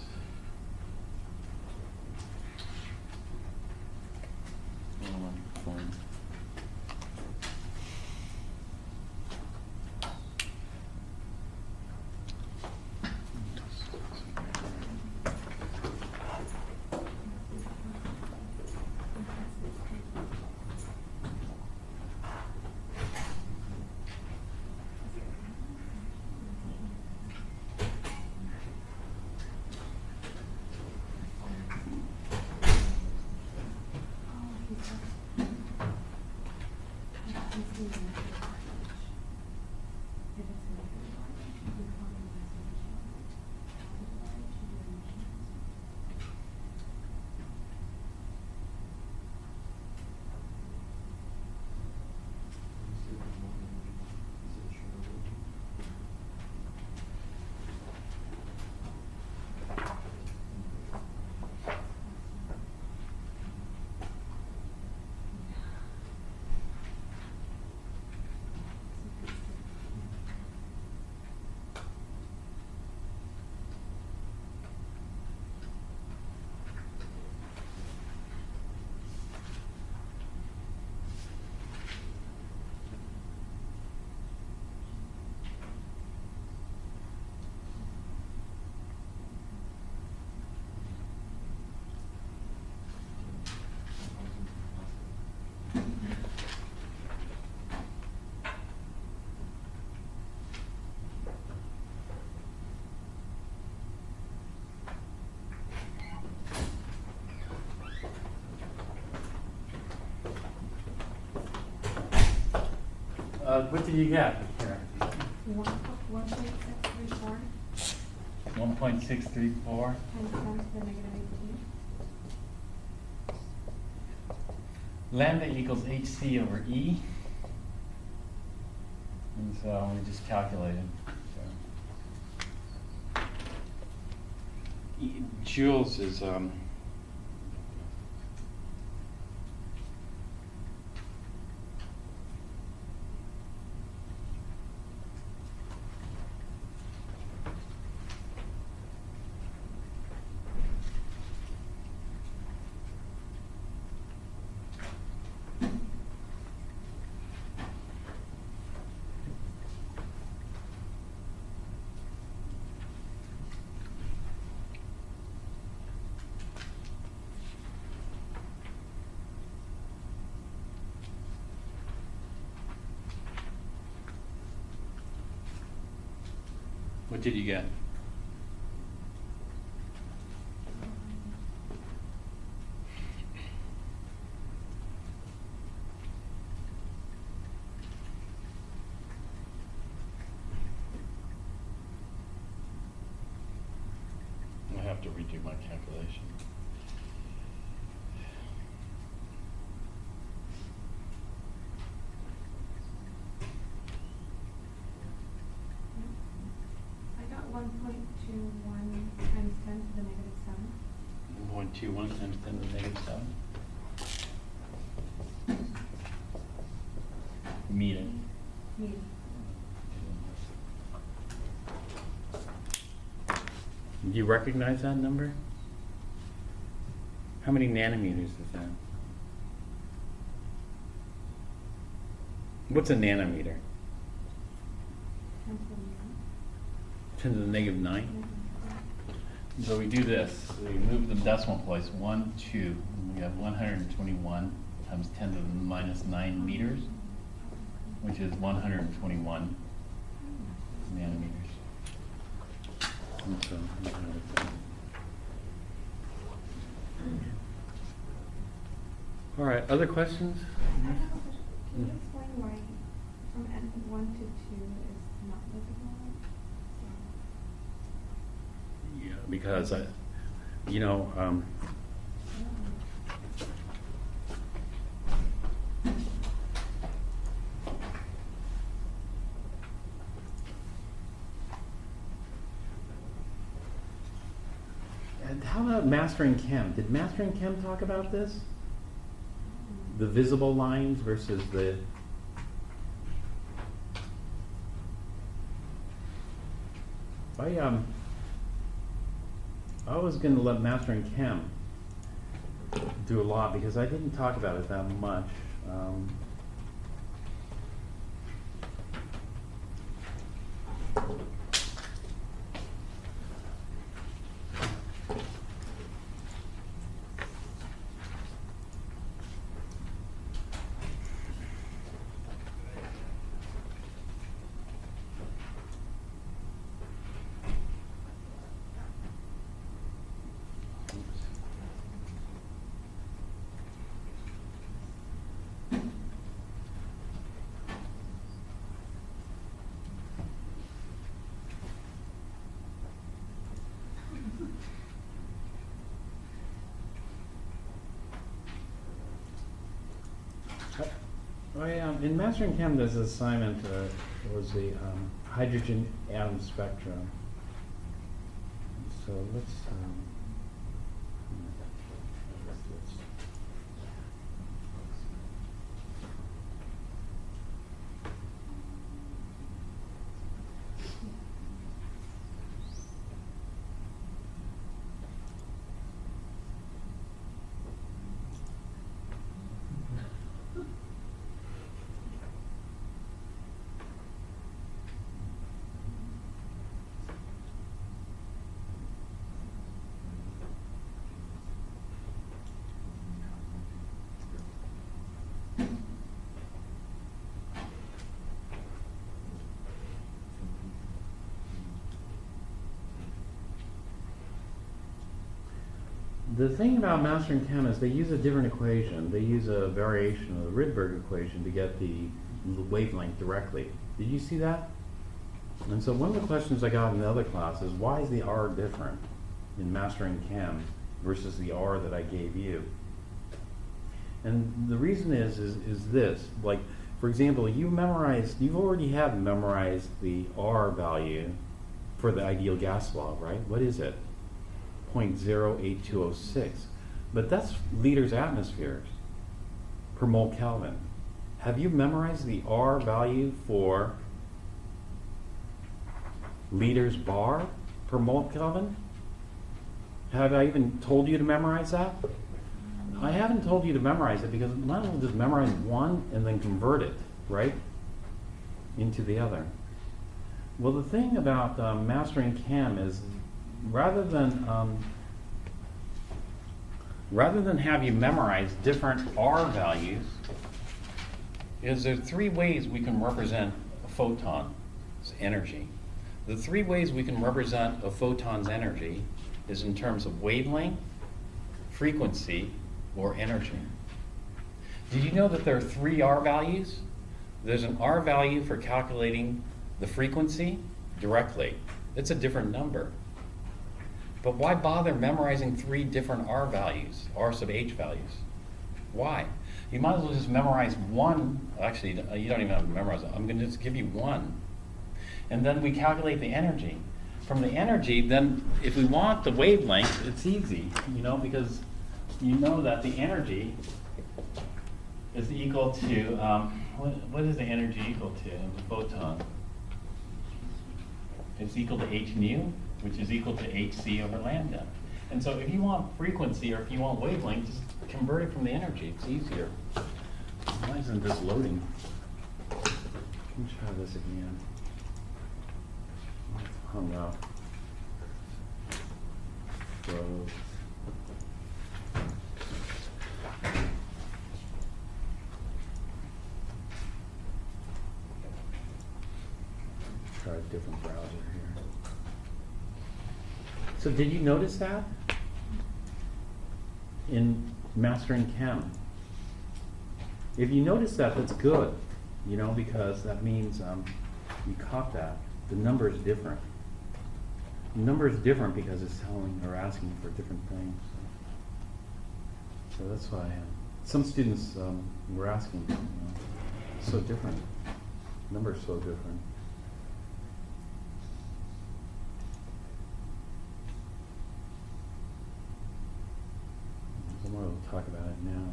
What did you get here? 1.634 1.634. times 10 to the negative 18. Lambda equals hc over E. And so we just calculated. So. Joules is what did you get? I have to redo my calculation. 0.21 times 10 to the negative 7. Meter. Meter. Do you recognize that number? How many nanometers is that? What's a nanometer? 10 to the negative 9? So we do this, we move the decimal place, 1, 2, and we have 121 times 10 to the minus 9 meters, which is 121 nanometers. And so, all right, other questions? I have a question. Can you explain why from N1 to 2 is not visible? Yeah, because you know, and how about Mastering Chem? Did Mastering Chem talk about this? The visible lines versus the... I was going to let Mastering Chem do a lot because I didn't talk about it that much. In Mastering Chem, this assignment was the hydrogen atom spectrum. So let's the thing about Mastering Chem is they use a different equation. They use a variation of the Rydberg equation to get the wavelength directly. Did you see that? And so one of the questions I got in the other class is, why is the R different in Mastering Chem versus the R that I gave you? And the reason is this. Like, for example, you've already have memorized the R value for the ideal gas law, right? What is it? 0.08206, but that's liters atmospheres per mole Kelvin. Have you memorized the R value for liters bar per mole Kelvin? Have I even told you to memorize that? I haven't told you to memorize it because might as well just memorize one and then convert it, right, into the other. Well, the thing about Mastering Chem is rather than have you memorize different R values, is there 3 ways we can represent a photon's energy. The 3 ways we can represent a photon's energy is in terms of wavelength, frequency, or energy. Did you know that there are 3 R values? There's an R value for calculating the frequency directly. It's a different number. But why bother memorizing 3 different R values, R sub H values? Why? You might as well just memorize one. Actually, you don't even have to memorize it. I'm going to just give you one. And then we calculate the energy. from the energy, then if we want the wavelength, it's easy, you know, because you know that the energy is equal to, what is the energy equal to in the photon? It's equal to h nu, which is equal to hc over lambda. And so if you want frequency or if you want wavelength, just convert it from the energy. It's easier. Why isn't this loading? Let me try this again. It's hung up. Froze. Try a different browser here. So did you notice that in mastering Chem? If you notice that, that's good, you know, because that means you caught that. The number is different. The number is different because it's telling or asking for different things. So that's why some students were asking, you know, so different. Number is so different. We'll talk about it now.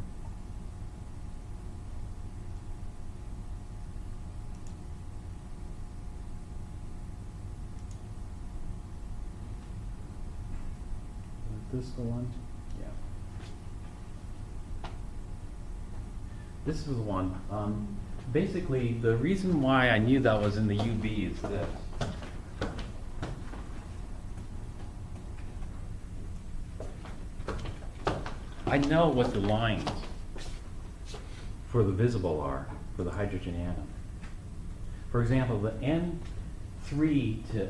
Is this the one? Yeah. This is the one. Basically, the reason why I knew that was in the UV is this. I know what the lines for the visible are, for the hydrogen atom. For example, the N3 to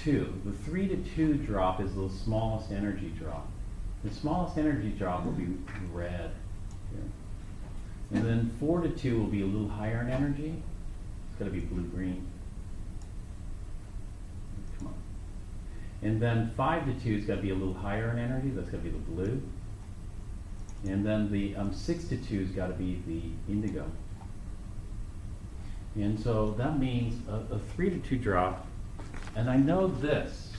2, the 3 to 2 drop is the smallest energy drop. The smallest energy drop will be red here. And then 4 to 2 will be a little higher in energy. It's got to be blue-green. Come on. And then 5 to 2 has got to be a little higher in energy. That's got to be the blue. And then the 6 to 2 has got to be the indigo. And so that means a 3 to 2 drop. And I know this.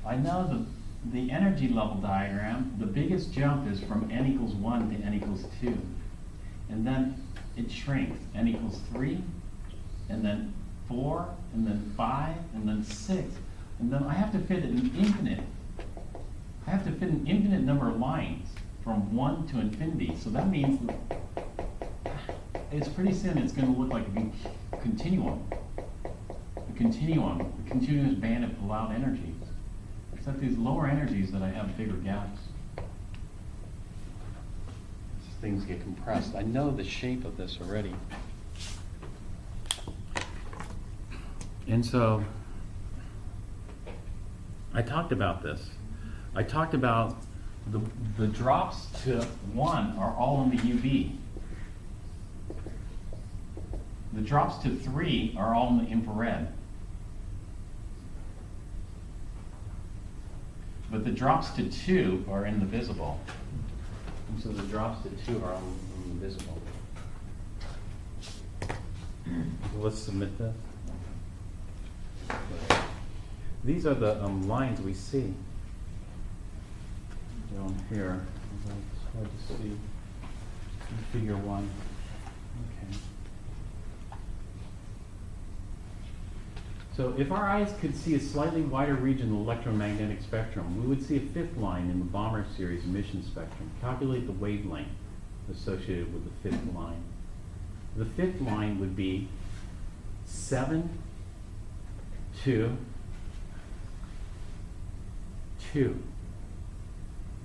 I know the energy level diagram, the biggest jump is from n equals 1 to n equals 2. And then it shrinks. N equals 3, and then 4, and then 5, and then 6. And then I have to fit an infinite. I have to fit an infinite number of lines from 1 to infinity. So that means it's pretty soon it's going to look like a continuum. A continuous band of allowed energies. Except these lower energies that I have bigger gaps. Things get compressed. I know the shape of this already. And so I talked about this. I talked about the drops to 1 are all in the UV. The drops to 3 are all in the infrared. But the drops to 2 are in the visible. And so the drops to 2 are all in the visible. So let's submit this. These are the lines we see down here. It's hard to see in figure 1. Okay. So if our eyes could see a slightly wider region of the electromagnetic spectrum, we would see a 5th line in the Balmer series emission spectrum. Calculate the wavelength associated with the 5th line. The 5th line would be 7 to 2.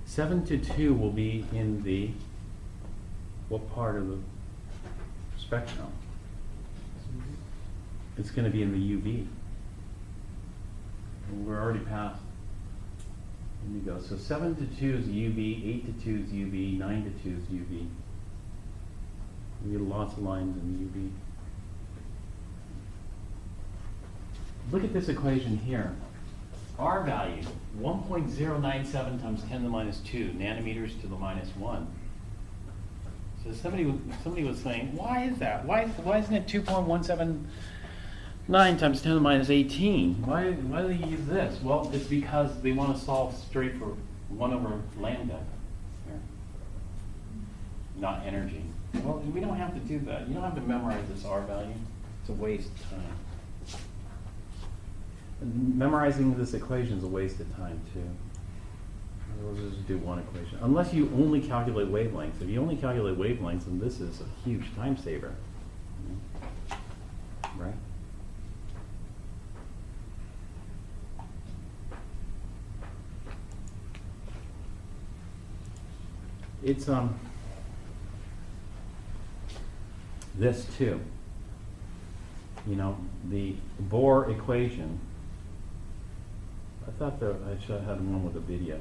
7 to 2 will be in the, what part of the spectrum? It's going to be in the UV. We're already past indigo. So 7 to 2 is UV, 8 to 2 is UV, 9 to 2 is UV. We get lots of lines in the UV. Look at this equation here. R value, 1.097 times 10 to the minus 2 nanometers to the minus 1. So somebody was saying, why is that? Why isn't it 2.17 9 times 10 to the minus 18. Why do they use this? Well, it's because they want to solve straight for 1 over lambda here, not energy. Well, we don't have to do that. You don't have to memorize this R value. It's a waste of time. And memorizing this equation is a waste of time, too. We'll just do one equation. Unless you only calculate wavelengths. If you only calculate wavelengths, then this is a huge time saver. Right? It's this too. You know, the Bohr equation. I thought that I should have had one with a video.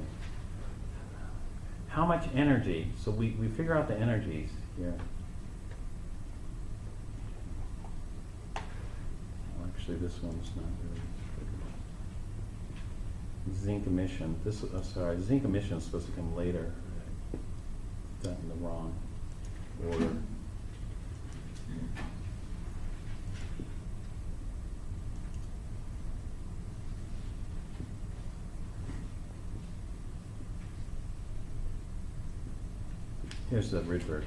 How much energy? So we figure out the energies here. Well, actually, this one's not really figured out. Zinc emission. This, sorry, zinc emission is supposed to come later. That in the wrong order. Here's the Rydberg.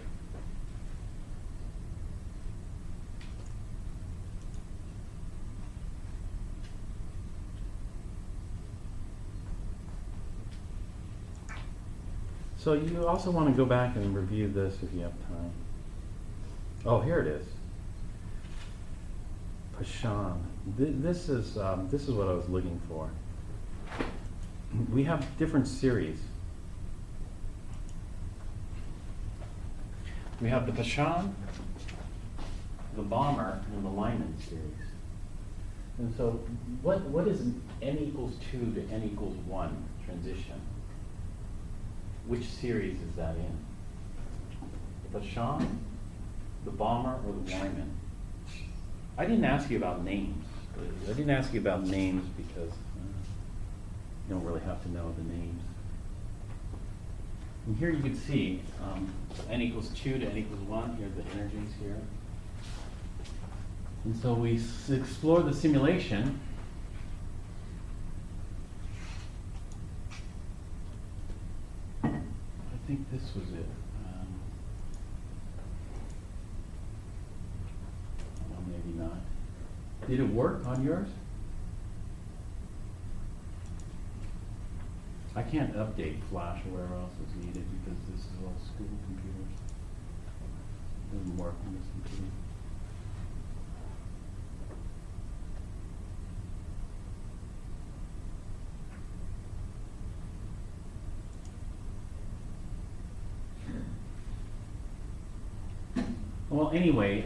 So you also want to go back and review this if you have time. Oh, here it is. Pashan. This is what I was looking for. We have different series. We have the Pashan, the Balmer, and the Lyman series. And so what is an n equals 2 to n equals 1 transition? Which series is that in? The Pashan, the Balmer, or the Lyman? I didn't ask you about names. I didn't ask you about names because you don't really have to know the names. And here you can see n equals 2 to n equals 1. Here are the energies here. And so we explore the simulation. I think this was it. Well, maybe not. Did it work on yours? I can't update Flash or wherever else is needed because this is all school computers. It doesn't work on this computer. Well, anyway,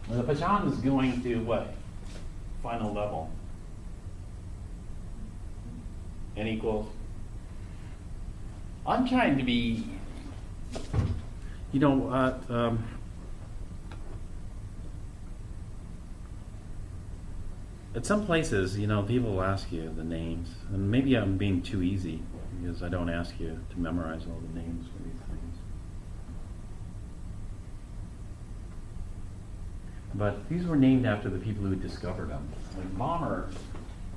the Pashan is going to what? Final level. N equals. I'm trying to be, you know, at some places, you know, people will ask you the names, and maybe I'm being too easy because I don't ask you to memorize all the names for these things. But these were named after the people who discovered them. Like Balmer,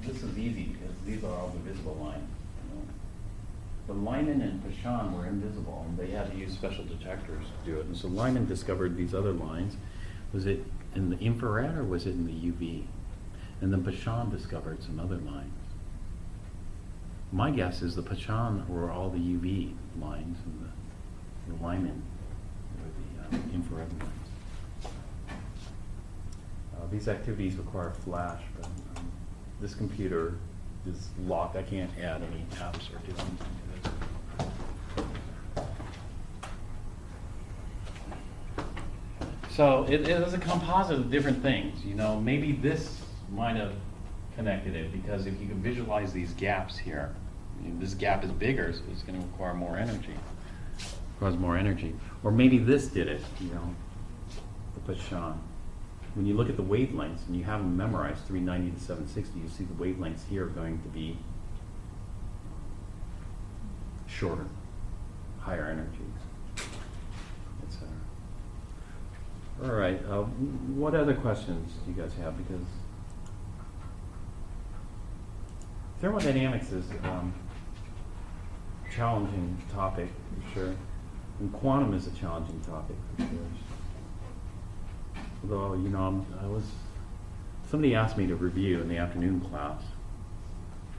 this is easy because these are all the visible lines. You know? But Lyman and Pashan were invisible, and they had to use special detectors to do it. And so Lyman discovered these other lines. Was it in the infrared or was it in the UV? And then Pashan discovered some other lines. My guess is the Pashan were all the UV lines, and the Lyman were the infrared lines. These activities require Flash, but this computer is locked. I can't add any apps or do anything to this. So it is a composite of different things. You know, maybe this might have connected it because if you can visualize these gaps here, you know, this gap is bigger, so it's going to require more energy. Requires more energy. Or maybe this did it, you know, the Pashan. When you look at the wavelengths and you have them memorized, 390 to 760, you see the wavelengths here are going to be shorter, higher energies, etc. All right, what other questions do you guys have? Because thermodynamics is challenging topic for sure, and quantum is a challenging topic for sure. Although, you know, somebody asked me to review in the afternoon class,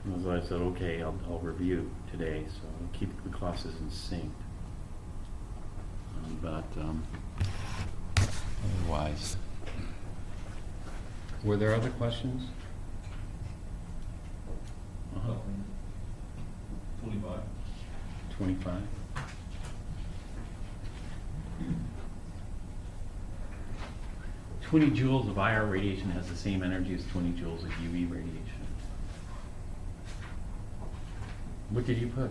and so I said, okay, I'll review today, so I'll keep the classes in sync. But otherwise, were there other questions? Uh-huh. 25. 25. "20 joules of IR radiation has the same energy as 20 joules of UV radiation." What did you put?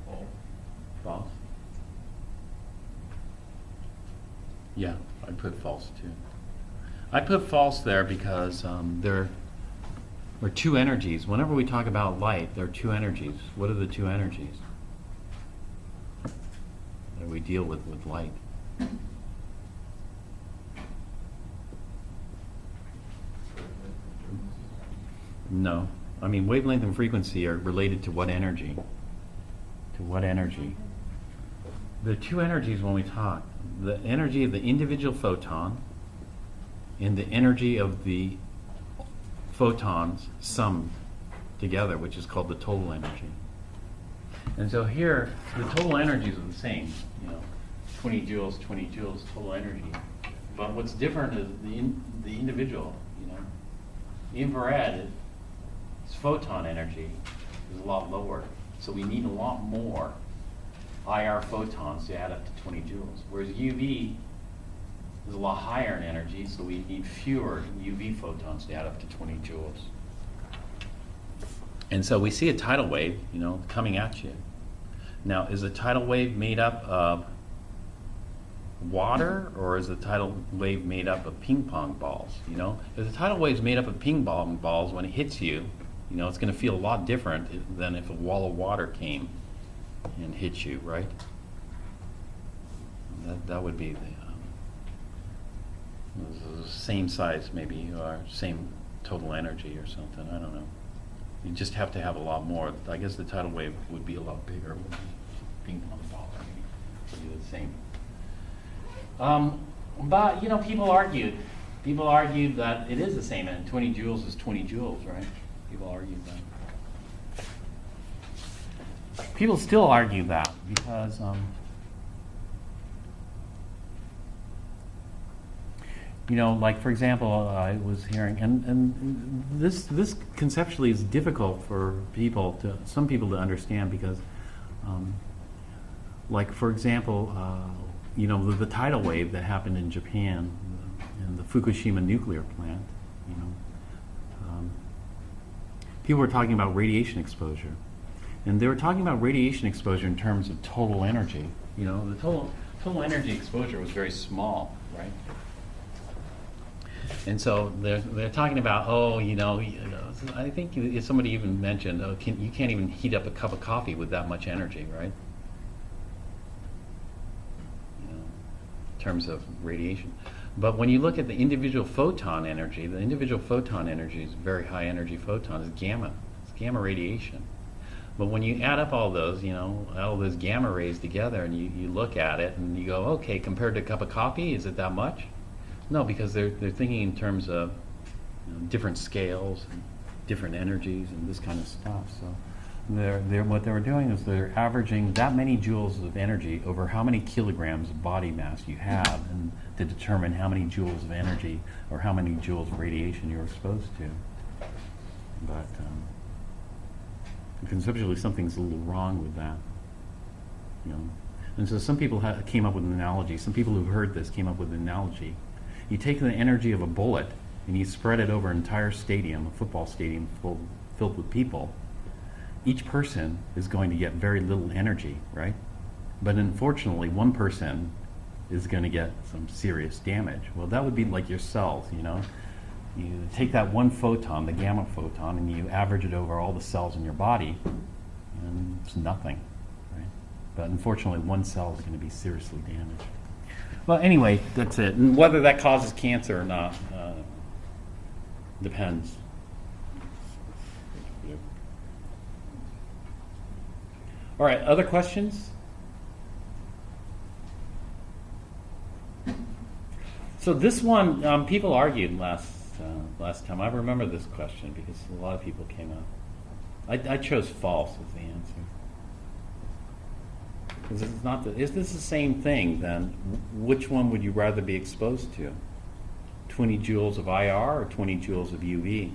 All. False? Yeah, I put false too. I put false there because there are two energies. Whenever we talk about light, there are two energies. What are the two energies that we deal with light? No. I mean, wavelength and frequency are related to what energy? To what energy? The two energies when we talk, the energy of the individual photon and the energy of the photons summed together, which is called the total energy. And so here, the total energies are the same, 20 joules, total energy. But what's different is the individual, Infrared, its photon energy is a lot lower. So we need a lot more IR photons to add up to 20 joules. Whereas UV is a lot higher in energy, so we need fewer UV photons to add up to 20 joules. And so we see a tidal wave, coming at you. Now, is a tidal wave made up of water, or is the tidal wave made up of ping pong balls? If the tidal wave is made up of ping pong balls, when it hits you, it's going to feel a lot different than if a wall of water came and hit you, right? That would be the same size, maybe, or same total energy or something. I don't know. You just have to have a lot more. I guess the tidal wave would be a lot bigger. Ping pong ball, maybe, would be the same. But people argued. People argued that it is the same, and 20 joules is 20 joules, right? People argued that. People still argue that because like for example, I was hearing, and this conceptually is difficult for some people to understand because, like for example, the tidal wave that happened in Japan in the Fukushima nuclear plant, people were talking about radiation exposure. And they were talking about radiation exposure in terms of total energy. The total energy exposure was very small, right? And so they're talking about, I think somebody even mentioned, you can't even heat up a cup of coffee with that much energy, right? In terms of radiation. But when you look at the individual photon energy, the individual photon energy is very high energy photon, it's gamma. It's gamma radiation. But when you add up all those, all those gamma rays together, and you look at it and you go, okay, compared to a cup of coffee, is it that much? No, because they're thinking in terms of different scales, and different energies, and this kind of stuff. So what they were doing is they're averaging that many joules of energy over how many kilograms of body mass you have, and to determine how many joules of energy or how many joules of radiation you're exposed to. But conceptually, something's a little wrong with that. And so some people came up with an analogy. Some people who've heard this came up with an analogy. You take the energy of a bullet and you spread it over an entire stadium, a football stadium filled with people. Each person is going to get very little energy, right? But unfortunately, one person is going to get some serious damage. Well, that would be like your cells, You take that one photon, the gamma photon, and you average it over all the cells in your body, and it's nothing, right? But unfortunately, one cell is going to be seriously damaged. Well, anyway, that's it. And whether that causes cancer or not depends. All right, other questions? So this one, people argued last time. I remember this question because a lot of people came up. I chose false as the answer. Because it's not. Is this the same thing? Then, which one would you rather be exposed to? 20 joules of IR or 20 joules of UV?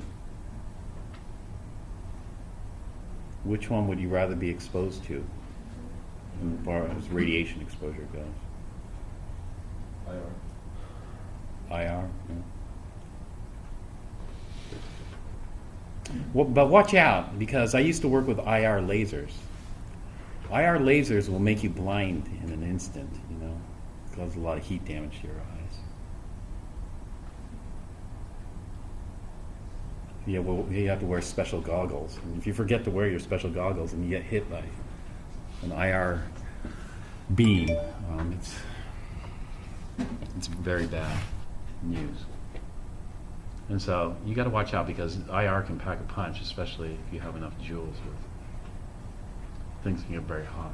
Which one would you rather be exposed to, as far as radiation exposure goes? IR. IR. Yeah. Well, but watch out, because I used to work with IR lasers. IR lasers will make you blind in an instant, cause a lot of heat damage to your eyes. Yeah, well, you have to wear special goggles. And if you forget to wear your special goggles and you get hit by an IR beam, it's very bad news. And so you got to watch out, because IR can pack a punch, especially if you have enough joules. Things can get very hot,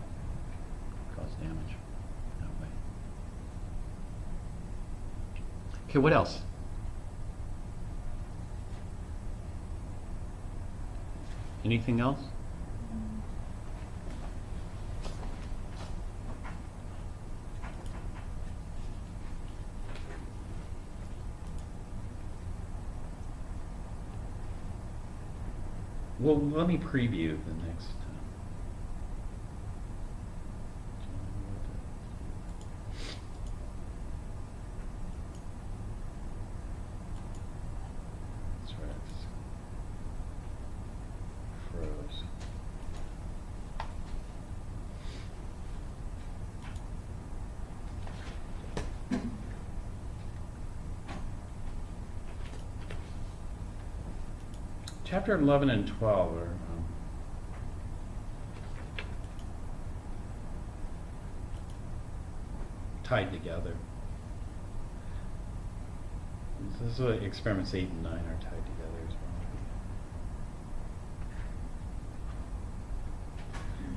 cause damage that way. Okay, what else? Anything else? Well, let me preview the next. That's right. Froze. Chapter 11 and 12 are tied together. This is what experiments 8 and 9 are tied together as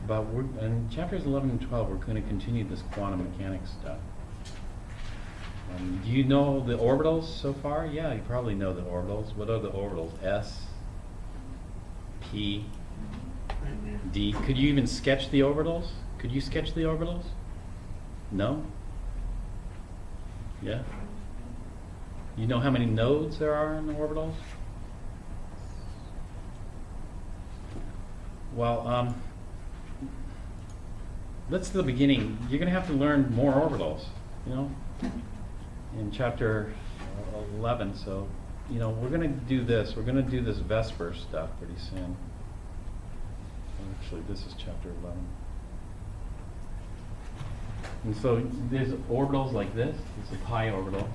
well. But in chapters 11 and 12, we're going to continue this quantum mechanics stuff. Do you know the orbitals so far? Yeah, you probably know the orbitals. What are the orbitals? S, P, D. Could you even sketch the orbitals? Could you sketch the orbitals? No? Yeah? You know how many nodes there are in the orbitals? Well, that's the beginning. You're going to have to learn more orbitals, in chapter 11. So, we're going to do this. We're going to do this Vesper stuff pretty soon. Actually, this is chapter 11. And so there's orbitals like this. This is a pi orbital.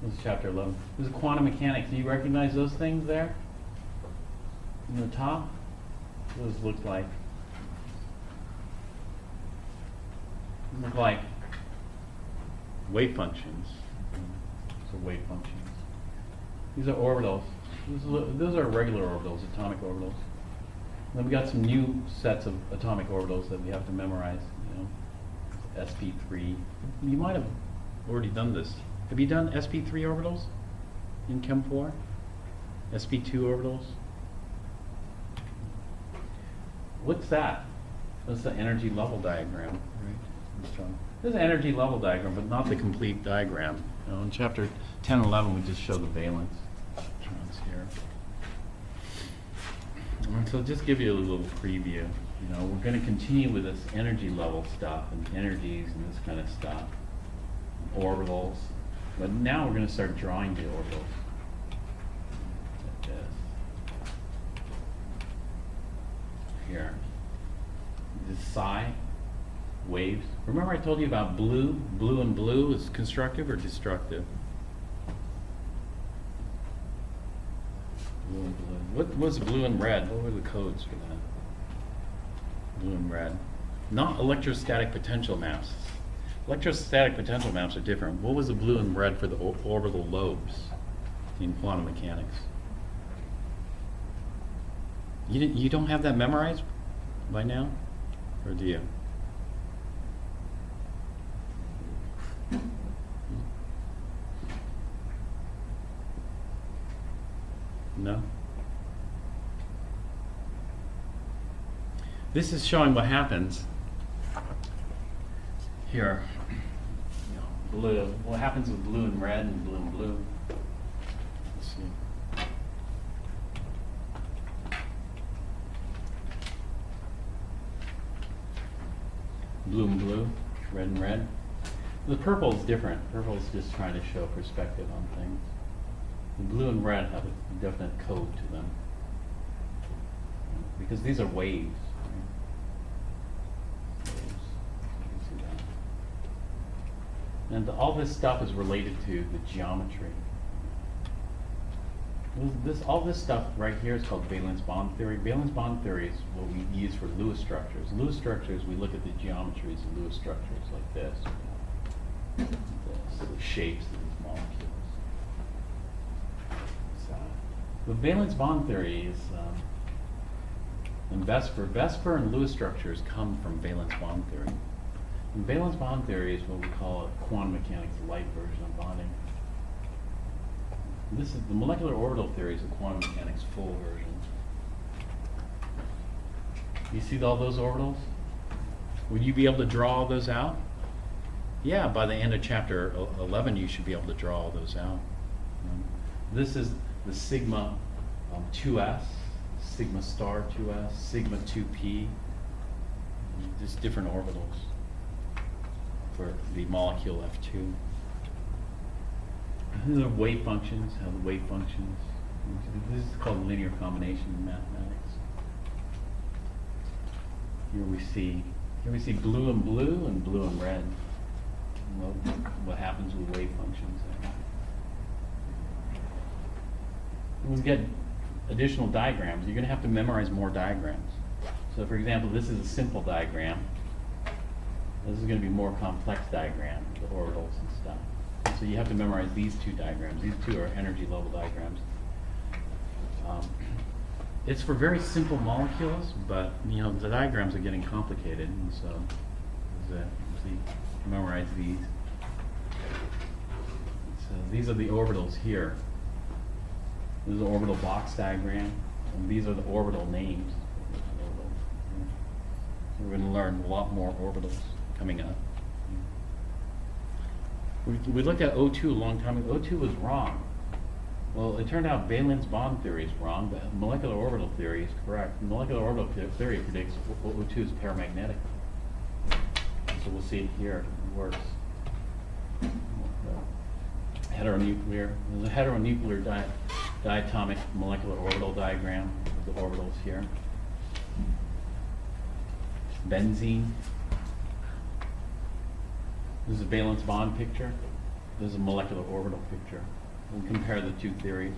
This is chapter 11. This is quantum mechanics. Do you recognize those things there? In the top? What does it look like? They look like wave functions. So wave functions. These are orbitals. Those are regular orbitals, atomic orbitals. And then we got some new sets of atomic orbitals that we have to memorize. sp3. You might have already done this. Have you done sp3 orbitals in Chem 4? sp2 orbitals? What's that? That's the energy level diagram, right? This is an energy level diagram, but not the complete diagram. In chapter 10 and 11, we just show the valence electrons here. And so just give you a little preview. We're going to continue with this energy level stuff and energies and this kind of stuff, orbitals. But now we're going to start drawing the orbitals. Like this. Here. This psi waves. Remember I told you about blue? Blue and blue is constructive or destructive? Blue and blue. What was blue and red? What were the codes for that? Blue and red. Not electrostatic potential mass. Electrostatic potential maps are different. What was the blue and red for the orbital lobes in quantum mechanics? You don't have that memorized by now? Or do you? No? This is showing what happens here. You know, blue. What happens with blue and red and blue and blue? Let's see. Blue and blue, red and red. The purple is different. Purple is just trying to show perspective on things. The blue and red have a definite code to them. Because these are waves. Right? Waves. You can see that. And all this stuff is related to the geometry. All this stuff right here is called valence bond theory. Valence bond theory is what we use for Lewis structures. Lewis structures, we look at the geometries of Lewis structures like this. The shapes of these molecules. The valence bond theory is, and Vesper and Lewis structures come from valence bond theory. And valence bond theory is what we call a quantum mechanics light version of bonding. This is the molecular orbital theory is a quantum mechanics full version. You see all those orbitals? Would you be able to draw all those out? Yeah, by the end of chapter 11, you should be able to draw all those out. This is the sigma 2s, sigma star 2s, sigma 2p, just different orbitals for the molecule F2. These are wave functions, how the wave functions. This is called linear combination in mathematics. Here we see blue and blue and blue and red. What happens with wave functions there. When we get additional diagrams, you're going to have to memorize more diagrams. So for example, this is a simple diagram. This is going to be more complex diagram, the orbitals and stuff. So you have to memorize these two diagrams. These two are energy level diagrams. It's for very simple molecules, but you know the diagrams are getting complicated, and so memorize these. So these are the orbitals here. This is the orbital box diagram, and these are the orbital names. So we're going to learn a lot more orbitals coming up. We looked at O2 a long time ago. O2 was wrong. Well, it turned out valence bond theory is wrong, but molecular orbital theory is correct. Molecular orbital theory predicts O2 is paramagnetic. So we'll see it here. It works. Heteronuclear. There's a heteronuclear diatomic molecular orbital diagram of the orbitals here. Benzene. This is a valence bond picture. This is a molecular orbital picture. We'll compare the two theories.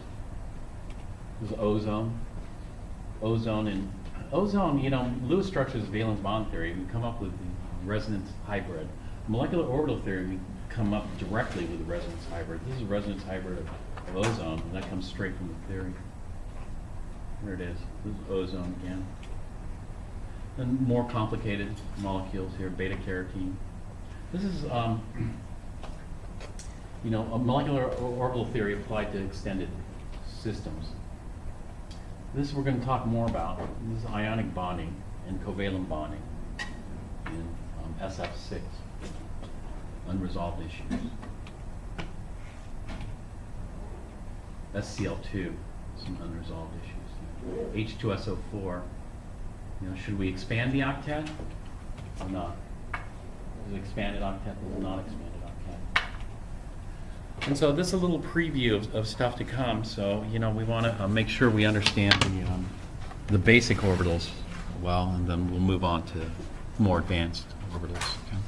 This is ozone. Ozone, you know, Lewis structures valence bond theory. We come up with the resonance hybrid. Molecular orbital theory, we come up directly with the resonance hybrid. This is a resonance hybrid of ozone, and that comes straight from the theory. Here it is. This is ozone again. And more complicated molecules here, beta carotene. This is, you know, a molecular orbital theory applied to extended systems. This we're going to talk more about. This is ionic bonding and covalent bonding in SF6, unresolved issues. SCl2, some unresolved issues. H2SO4. You know, should we expand the octet or not? Is it expanded octet? Is it not expanded octet? And so this is a little preview of stuff to come. So you know, we want to make sure we understand the basic orbitals well, and then we'll move on to more advanced orbitals. Okay?